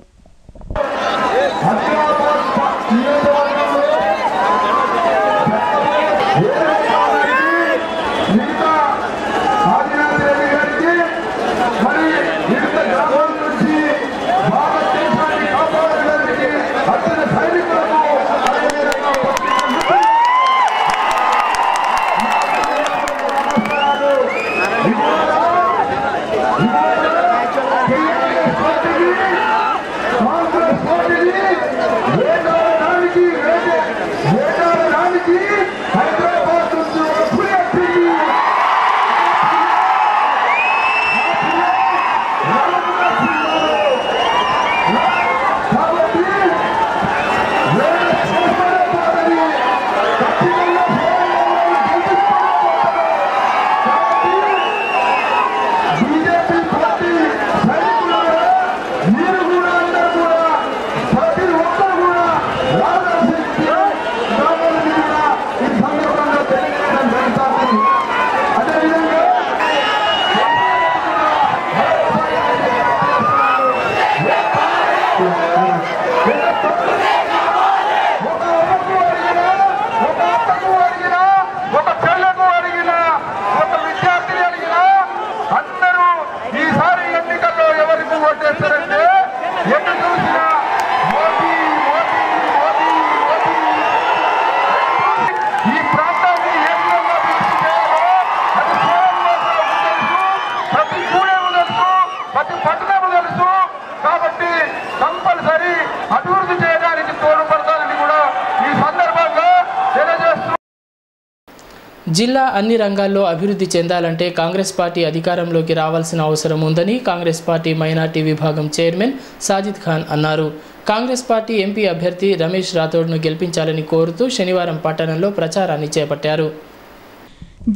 జిల్లా అన్ని రంగాల్లో అభివృద్ధి చెందాలంటే కాంగ్రెస్ పార్టీ అధికారంలోకి రావాల్సిన అవసరం ఉందని కాంగ్రెస్ పార్టీ మైనార్టీ విభాగం చైర్మన్ సాజిద్ ఖాన్ అన్నారు. కాంగ్రెస్ పార్టీ ఎంపీ అభ్యర్థి రమేష్ రాథోడ్ను గెలిపించాలని కోరుతూ శనివారం పట్టణంలో ప్రచారాన్ని చేపట్టారు.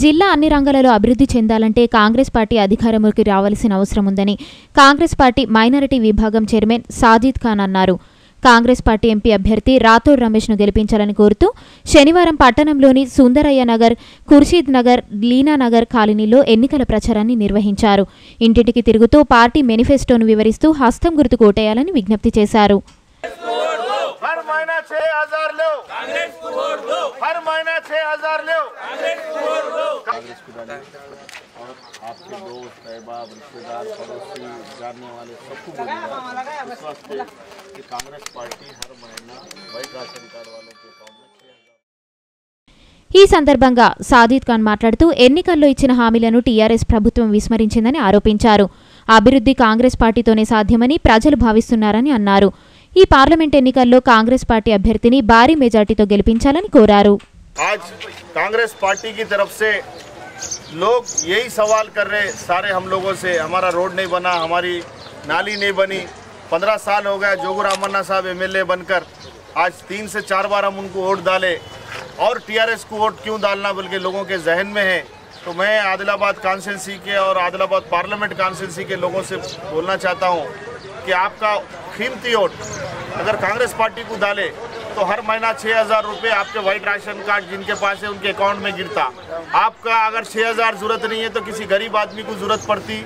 జిల్లా అన్ని రంగాలలో అభివృద్ధి చెందాలంటే కాంగ్రెస్ పార్టీ అధికారంలోకి రావాల్సిన అవసరం ఉందని కాంగ్రెస్ పార్టీ మైనారిటీ విభాగం చైర్మన్ సాజిద్ ఖాన్ అన్నారు. కాంగ్రెస్ పార్టీ ఎంపీ అభ్యర్థి రాథోడ్ రమేష్ను గెలిపించాలని కోరుతూ శనివారం పట్టణంలోని సుందరయ్య నగర్, ఖుర్షీద్ నగర్, లీనానగర్ కాలనీలో ఎన్నికల ప్రచారాన్ని నిర్వహించారు. ఇంటింటికి తిరుగుతూ పార్టీ మేనిఫెస్టోను వివరిస్తూ హస్తం గుర్తుకు ఓటేయాలని విజ్ఞప్తి చేశారు. हर महीना 6,000 लो, कांग्रेस को वोट दो, हर महीना 6,000 लो, कांग्रेस को वोट दो। कांग्रेस को डालें और आपके दोस्त अहबाब रिश्तेदार पड़ोसी जानने वाले सबको बोलिएगा इस वास्ते कि कांग्रेस पार्टी हर महीना वाइट राशन कार्ड वालों के अकाउंट में 6,000। ఈ సందర్భంగా సాదిద్ ఖాన్ మాట్లాడుతూ ఎన్నికల్లో ఇచ్చిన హామీలను టీఆర్ఎస్ ప్రభుత్వం విస్మరించిందని ఆరోపించారు. అభివృద్ధి కాంగ్రెస్ పార్టీతోనే సాధ్యమని ప్రజలు భావిస్తున్నారని అన్నారు. ఈ పార్లమెంట్ ఎన్నికల్లో కాంగ్రెస్ పార్టీ అభ్యర్థిని భారీ మెజార్టీతో గెలిపించాలని కోరారు. आज कांग्रेस पार्टी की तरफ से लोग यही सवाल कर रहे सारे हम लोगों से, हमारा रोड नहीं बना, हमारी नाली नहीं बनी। 15 साल हो गया जोगू रामन्ना साहब एमएलए बनकर, आज 3 से 4 बार हम उनको वोट डाले और टीआरएस को वोट क्यों डालना बल्कि लोगों के जहन में है। तो मैं आदिलाबाद कॉन्स्टिट्यूंसी के और आदिलाबाद पार्लियामेंट कॉन्स्टिट्यूंसी के लोगों से बोलना चाहता हूँ कि आपका कीमती वोट अगर कांग्रेस पार्टी को डाले तो हर महीना 6,000 रुपये आपके वाइट राशन कार्ड जिनके पास है उनके अकाउंट में गिरता। आपका अगर 6,000 जरूरत नहीं है तो किसी गरीब आदमी को जरूरत पड़ती,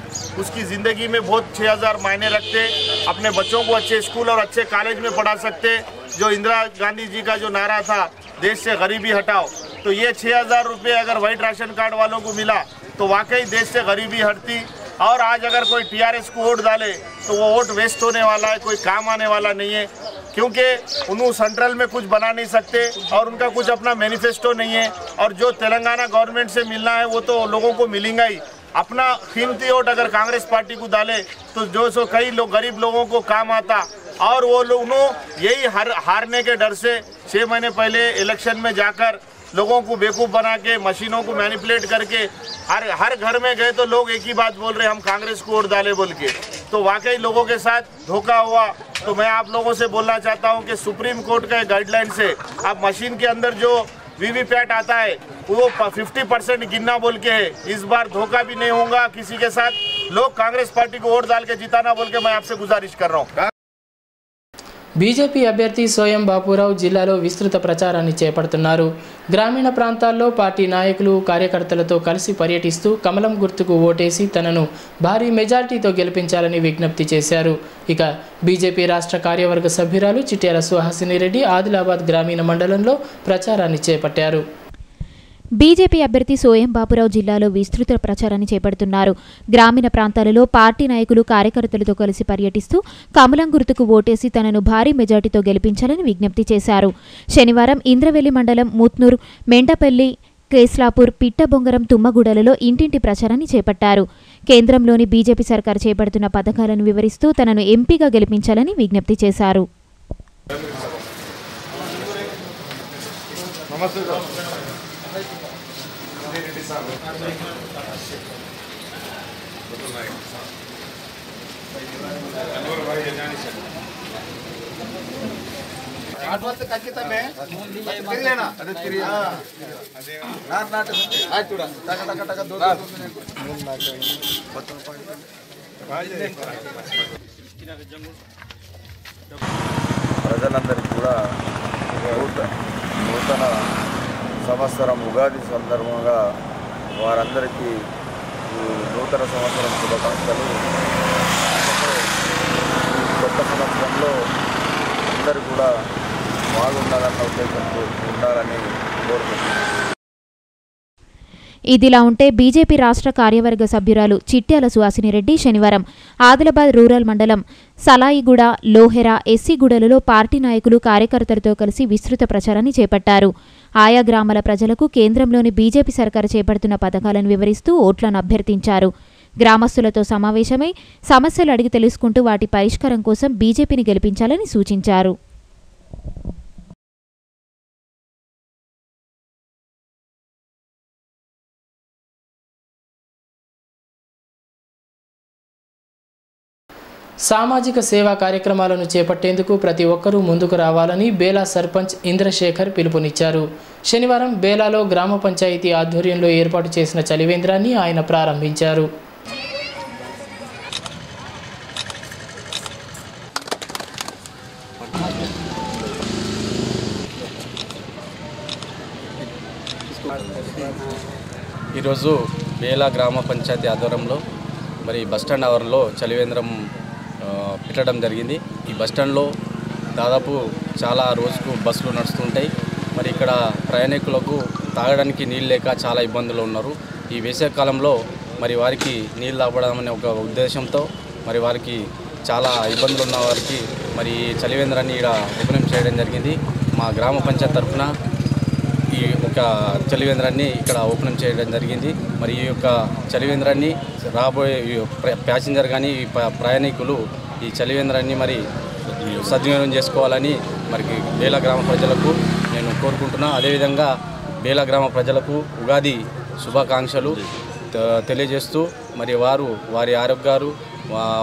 उसकी ज़िंदगी में बहुत 6,000 मायने रखते, अपने बच्चों को अच्छे स्कूल और अच्छे कॉलेज में पढ़ा सकते। जो इंदिरा गांधी जी का जो नारा था देश से गरीबी हटाओ, तो ये 6,000 रुपये अगर वाइट राशन कार्ड वालों को मिला तो वाकई देश से गरीबी हटती। और आज अगर कोई टीआरएस को वोट डाले तो वो वोट वेस्ट होने वाला है, कोई काम आने वाला नहीं है, क्योंकि उन्होंने सेंट्रल में कुछ बना नहीं सकते और उनका कुछ अपना मैनिफेस्टो नहीं है। और जो तेलंगाना गवर्नमेंट से मिलना है वो तो लोगों को मिलेगा ही। अपना कीमती वोट अगर कांग्रेस पार्टी को डाले तो जो सो कई लोग गरीब लोगों को काम आता। और वो लोग यही हारने के डर से 6 महीने पहले इलेक्शन में जाकर लोगों को बेवकूफ़ बना के मशीनों को मैनिपुलेट करके हर घर में गए तो लोग एक ही बात बोल रहे हम कांग्रेस को वोट डाले बोल के। तो वाकई लोगों के साथ धोखा हुआ। तो मैं आप लोगों से बोलना चाहता हूं कि सुप्रीम कोर्ट का गाइडलाइन से आप मशीन के अंदर जो वीवीपैट आता है वो 50% गिनना बोल के है। इस बार धोखा भी नहीं होगा किसी के साथ। लोग कांग्रेस पार्टी को वोट डाल के जिताना बोल के मैं आपसे गुजारिश कर रहा हूँ। బీజేపీ అభ్యర్థి సోయం బాపురావు జిల్లాలో విస్తృత ప్రచారాన్ని చేపడుతున్నారు. గ్రామీణ ప్రాంతాల్లో పార్టీ నాయకులు కార్యకర్తలతో కలిసి పర్యటిస్తూ కమలం గుర్తుకు ఓటేసి తనను భారీ మెజార్టీతో గెలిపించాలని విజ్ఞప్తి చేశారు. ఇక బీజేపీ రాష్ట్ర కార్యవర్గ సభ్యురాలు చిట్యాల సుహాసిని రెడ్డి ఆదిలాబాద్ గ్రామీణ మండలంలో ప్రచారాన్ని చేపట్టారు. బీజేపీ అభ్యర్థి సోయం బాపురావు జిల్లాలో విస్తృత ప్రచారాన్ని చేపడుతున్నారు. గ్రామీణ ప్రాంతాలలో పార్టీ నాయకులు కార్యకర్తలతో కలిసి పర్యటిస్తూ కమలం గుర్తుకు ఓటేసి తనను భారీ మెజార్టీతో గెలిపించాలని విజ్ఞప్తి చేశారు. శనివారం ఇంద్రవెల్లి మండలం ముత్నూరు, మెండపల్లి, కేస్లాపూర్, పిట్టబొంగరం, తుమ్మగూడలలో ఇంటింటి ప్రచారాన్ని చేపట్టారు. కేంద్రంలోని బీజేపీ సర్కారు చేపడుతున్న పథకాలను వివరిస్తూ తనను ఎంపీగా గెలిపించాలని విజ్ఞప్తి చేశారు. ప్రజలందరికీ కూడా నూతన సంవత్సరం ఉగాది సందర్భంగా వారందరికీ నూతన సంవత్సరం శుభాకాంక్షలు. కొత్త సంవత్సరంలో అందరూ కూడా బాగుండాలన్న ఉద్దేశంతో ఉండాలని కోరుకుంటున్నాను. ఇదిలా ఉంటే బీజేపీ రాష్ట్ర కార్యవర్గ సభ్యురాలు చిట్యాల సుహాసిని రెడ్డి శనివారం ఆదిలాబాద్ రూరల్ మండలం సలాయిగూడ, లోహెరా, ఎస్సీగూడలలో పార్టీ నాయకులు కార్యకర్తలతో కలిసి విస్తృత ప్రచారాన్ని చేపట్టారు. ఆయా గ్రామాల ప్రజలకు కేంద్రంలోని బీజేపీ సర్కారు చేపడుతున్న పథకాలను వివరిస్తూ ఓట్లను అభ్యర్థించారు. గ్రామస్తులతో సమావేశమై సమస్యలు అడిగి తెలుసుకుంటూ వాటి పరిష్కారం కోసం బీజేపీని గెలిపించాలని సూచించారు. సామాజిక సేవా కార్యక్రమాలను చేపట్టేందుకు ప్రతి ఒక్కరూ ముందుకు రావాలని బేలా సర్పంచ్ ఇంద్రశేఖర్ పిలుపునిచ్చారు. శనివారం బేలాలో గ్రామ పంచాయతీ ఆధ్వర్యంలో ఏర్పాటు చేసిన చలివేంద్రాన్ని ఆయన ప్రారంభించారు. ఈరోజు బేలా గ్రామ పంచాయతీ ఆధ్వర్యంలో మరి బస్టాండ్ ఆవరణలో చలివేంద్రం పెట్టడం జరిగింది. ఈ బస్టాండ్లో దాదాపు చాలా రోజుకు బస్సులు నడుస్తుంటాయి. మరి ఇక్కడ ప్రయాణికులకు తాగడానికి నీళ్ళు లేక చాలా ఇబ్బందులు ఉన్నారు. ఈ వేసవికాలంలో మరి వారికి నీళ్ళు అవ్వడం అనే ఒక ఉద్దేశంతో మరి వారికి చాలా ఇబ్బందులు ఉన్న వారికి మరి ఈ చలివేంద్రాన్ని ఇక్కడ ఓపెన్ చేయడం జరిగింది. మా గ్రామ పంచాయతీ తరఫున ఈ ఒక చలివేంద్రాన్ని ఇక్కడ ఓపెన్ చేయడం జరిగింది. మరి ఈ యొక్క చలివేంద్రాన్ని రాబోయే ప్యాసింజర్ కానీ ఈ ప్రయాణికులు ఈ చలివేంద్రాన్ని మరి సద్వినియోగం చేసుకోవాలని మరి బేలా గ్రామ ప్రజలకు నేను కోరుకుంటున్నా. అదేవిధంగా బేలా గ్రామ ప్రజలకు ఉగాది శుభాకాంక్షలు తెలియజేస్తూ మరి వారి ఆరోగ్యాలు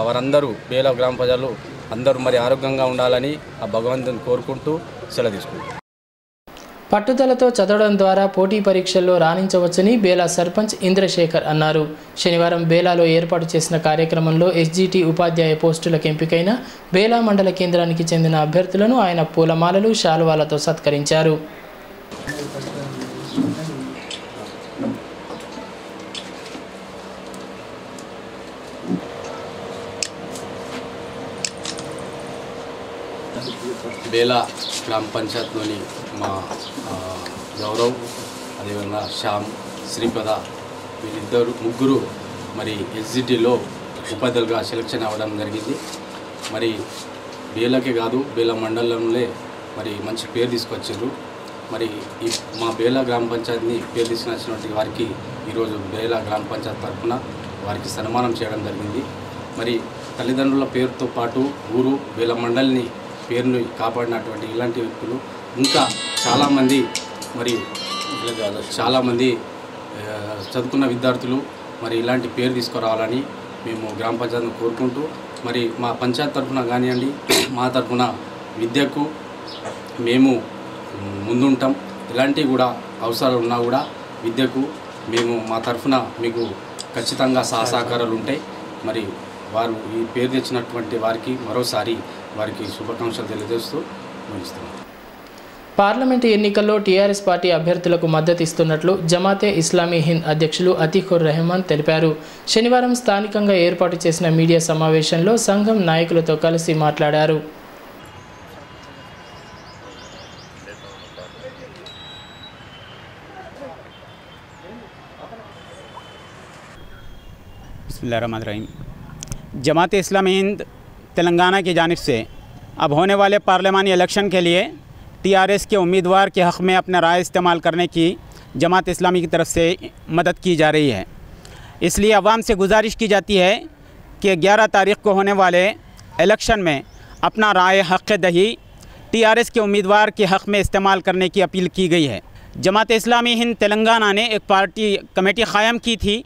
వారందరూ బేలా గ్రామ ప్రజలు అందరూ మరి ఆరోగ్యంగా ఉండాలని ఆ భగవంతుని కోరుకుంటూ సెలవు తీసుకుంటారు. పట్టుదలతో చదవడం ద్వారా పోటీ పరీక్షల్లో రాణించవచ్చని బేలా సర్పంచ్ ఇంద్రశేఖర్ అన్నారు. శనివారం బేలాలో ఏర్పాటు చేసిన కార్యక్రమంలో ఎస్జిటి ఉపాధ్యాయ పోస్టులకు ఎంపికైన బేలా మండల కేంద్రానికి చెందిన అభ్యర్థులను ఆయన పూలమాలలు శాలువాలతో సత్కరించారు. బేలా గ్రామ పంచాయత్లోని మా గౌరవ్, అదేవిధంగా శ్యామ్, శ్రీపద ముగ్గురు మరి ఎస్జిటిలో ఉపాధ్యాయులుగా సెలక్షన్ అవ్వడం జరిగింది. మరి బేలాకే కాదు బేలా మండలంలో మరి మంచి పేరు తీసుకొచ్చారు. మరి ఈ మా బేలా గ్రామ పంచాయతీని పేరు తీసుకొచ్చినటువంటి వారికి ఈరోజు బేలా గ్రామ పంచాయతీ తరఫున వారికి సన్మానం చేయడం జరిగింది. మరి తల్లిదండ్రుల పేరుతో పాటు ఊరు బేలా మండలిని పేరును కాపాడినటువంటి ఇలాంటి వ్యక్తులు ఇంకా చాలామంది మరి చాలామంది చదువుకున్న విద్యార్థులు మరి ఇలాంటి పేరు తీసుకురావాలని మేము గ్రామ పంచాయతీని కోరుకుంటూ మరి మా పంచాయతీ తరఫున కానివ్వండి మా తరఫున విద్యకు మేము ముందుంటాం. ఇలాంటివి కూడా అవసరాలు ఉన్నా కూడా విద్యకు మేము మా తరఫున మీకు ఖచ్చితంగా సహకారాలు ఉంటాయి. మరి వారు ఈ పేరు తెచ్చినటువంటి వారికి మరోసారి వారికి శుభాకాంక్షలు తెలియజేస్తూ ముగిస్తున్నాం. పార్లమెంటు ఎన్నికల్లో టీఆర్ఎస్ పార్టీ అభ్యర్థులకు మద్దతు ఇస్తున్నట్లు జమాతే ఇస్లామీ హింద్ అధ్యక్షులు అతీఖుర్ రెహమాన్ తెలిపారు. శనివారం స్థానికంగా ఏర్పాటు చేసిన మీడియా సమావేశంలో సంఘం నాయకులతో కలిసి మాట్లాడారు. बिस्मिल्लाहिर्रहमानिर्रहीम। जमात इस्लामी हिंद तेलंगाना की जानिब से अब होने वाले पार्लियामानी इलेक्शन के लिए टीआरएस के उम्मीदवार के हक़ में अपना राय इस्तेमाल करने की जमात इस्लामी की तरफ से मदद की जा रही है। इसलिए अवाम से गुजारिश की जाती है कि 11 तारीख़ को होने वाले इलेक्शन में अपना राय हक़ दही टीआरएस के उम्मीदवार के हक़ में इस्तेमाल करने की अपील की गई है। जमात इस्लामी हिंद तेलंगाना ने एक पार्टी कमेटी क़ायम की थी।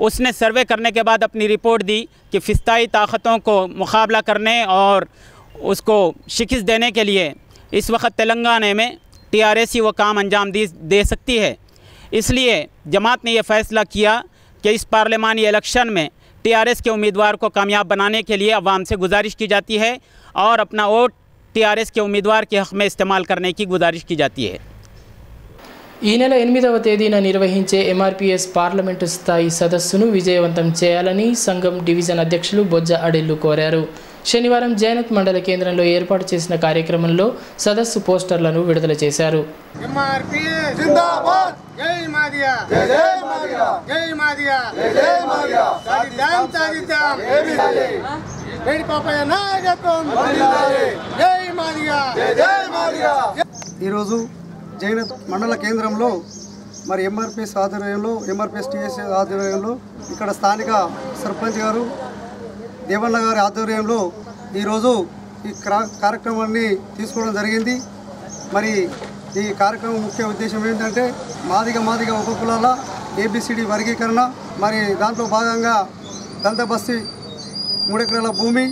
उसने सर्वे करने के बाद अपनी रिपोर्ट दी कि फ़िस्ताई ताकतों को मुकाबला करने और उसको शिकस्त देने के लिए इस वक्त तेलंगाना में टीआरएस ही वो काम अंजाम दे सकती है। इसलिए जमात ने यह फ़ैसला किया कि इस पार्लियामानी इलेक्शन में टीआरएस के उम्मीदवार को कामयाब बनाने के लिए अवाम से गुजारिश की जाती है और अपना वोट टीआरएस के उम्मीदवार के हक़ में इस्तेमाल करने की गुजारिश की जाती है। ఈ నెల 8వ తేదీన నిర్వహించే ఎంఆర్పీఎస్ పార్లమెంటు స్థాయి సదస్సును విజయవంతం చేయాలని సంఘం డివిజన్ అధ్యక్షులు బొజ్జ అడిల్లు కోరారు. శనివారం జైనత్ మండల కేంద్రంలో ఏర్పాటు చేసిన కార్యక్రమంలో సదస్సు పోస్టర్లను విడుదల చేశారు. ఈరోజు జైనత్ మండల కేంద్రంలో మరి ఎంఆర్పిఎస్ ఆధ్వర్యంలో ఎంఆర్పిఎస్ టీఎస్ ఆధ్వర్యంలో ఇక్కడ స్థానిక సర్పంచ్ గారు దేవన్న గారి ఆధ్వర్యంలో ఈరోజు ఈ కార్యక్రమాన్ని తీసుకోవడం జరిగింది. మరి ఈ కార్యక్రమం ముఖ్య ఉద్దేశం ఏంటంటే మాదిగ ఉపకులాల ఏబిసిడి వర్గీకరణ, మరి దాంట్లో భాగంగా దంతబస్తీ 3 ఎకరాల భూమి,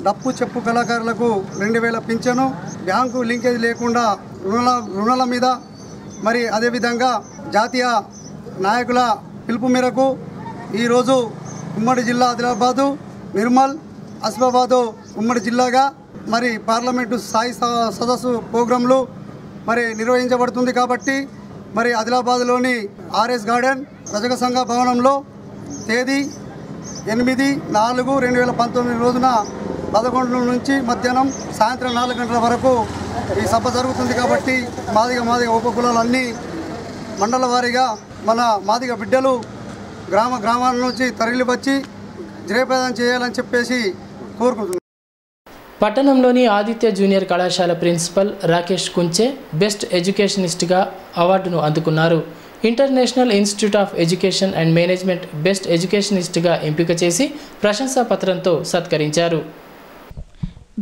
డప్పు చెప్పు కళాకారులకు 2000 పింఛను, బ్యాంకు లింకేజ్ లేకుండా రుణాల మీద, మరి అదేవిధంగా జాతీయ నాయకుల పిలుపు మేరకు ఈరోజు ఉమ్మడి జిల్లా ఆదిలాబాదు, నిర్మల్, ఆసిఫాబాదు ఉమ్మడి జిల్లాగా మరి పార్లమెంటు స్థాయి సదస్సు ప్రోగ్రాంలు మరి నిర్వహించబడుతుంది. కాబట్టి మరి ఆదిలాబాద్లోని ఆర్ఎస్ గార్డెన్ రజక సంఘ భవనంలో తేదీ 8/4/2019 రోజున 11 నుంచి మధ్యాహ్నం సాయంత్రం 4 గంటల వరకు ఈ సభ జరుగుతుంది. కాబట్టి మాదిగ ఉపకులాలన్నీ మండల వారీగా మన మాదిగ బిడ్డలు గ్రామాల నుంచి తరలి వచ్చి జయప్రదం చేయాలని చెప్పేసి కోరుకుంటున్నాను. పట్టణంలోని ఆదిత్య జూనియర్ కళాశాల ప్రిన్సిపల్ రాకేష్ కుంచే బెస్ట్ ఎడ్యుకేషనిస్ట్గా అవార్డును అందుకున్నారు. International institute of education and management best ఎడ్యుకేషనిస్ట్గా ఎంపిక చేసి ప్రశంసా పత్రంతో సత్కరించారు.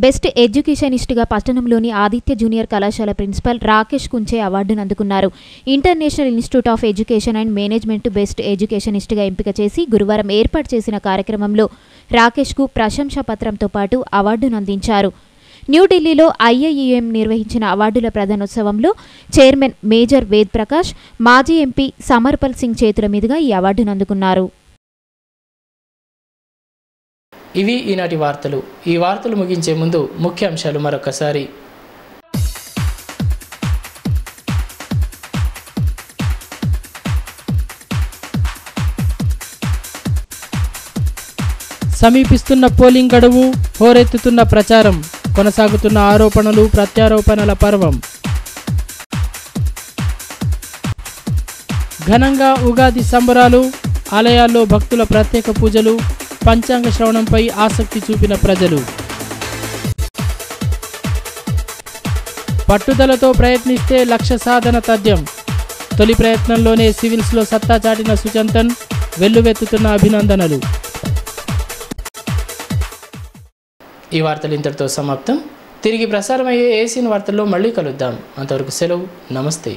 బెస్ట్ ఎడ్యుకేషనిస్ట్గా పట్టణంలోని ఆదిత్య జూనియర్ కళాశాల ప్రిన్సిపల్ రాకేష్ కుంచే అవార్డును అందుకున్నారు. International institute of education and management best ఎడ్యుకేషనిస్ట్గా ఎంపిక చేసి గురువారం ఏర్పాటు చేసిన కార్యక్రమంలో రాకేష్కు ప్రశంసా పత్రంతో పాటు అవార్డును అందించారు. న్యూఢిల్లీలో IIEM నిర్వహించిన అవార్డుల ప్రదానోత్సవంలో చైర్మన్ మేజర్ వేద్ ప్రకాష్, మాజీ ఎంపీ సమర్పల్ సింగ్ చేతుల మీదుగా ఈ అవార్డును అందుకున్నారు. ఇవి ఈనాటి వార్తలు. ఈ వార్తలు ముగించే ముందు ముఖ్యాంశాలు మరొకసారి. సమీపిస్తున్న పోలింగ్ గడువు, హోరెత్తుతున్న ప్రచారం, కొనసాగుతున్న ఆరోపణలు ప్రత్యారోపణల పర్వం. ఘనంగా ఉగాది సంబరాలు, ఆలయాల్లో భక్తుల ప్రత్యేక పూజలు, పంచాంగ శ్రవణంపై ఆసక్తి చూపిన ప్రజలు. పట్టుదలతో ప్రయత్నిస్తే లక్ష్య సాధన తథ్యం. తొలి ప్రయత్నంలోనే సివిల్స్లో సత్తా చాటిన సుచంతన్, వెల్లువెత్తుతున్న అభినందనలు. ఈ వార్తలు ఇంతటితో సమాప్తం. తిరిగి ప్రసారమయ్యే ఏసీఎన్ వార్తల్లో మళ్ళీ కలుద్దాం. అంతవరకు సెలవు. నమస్తే.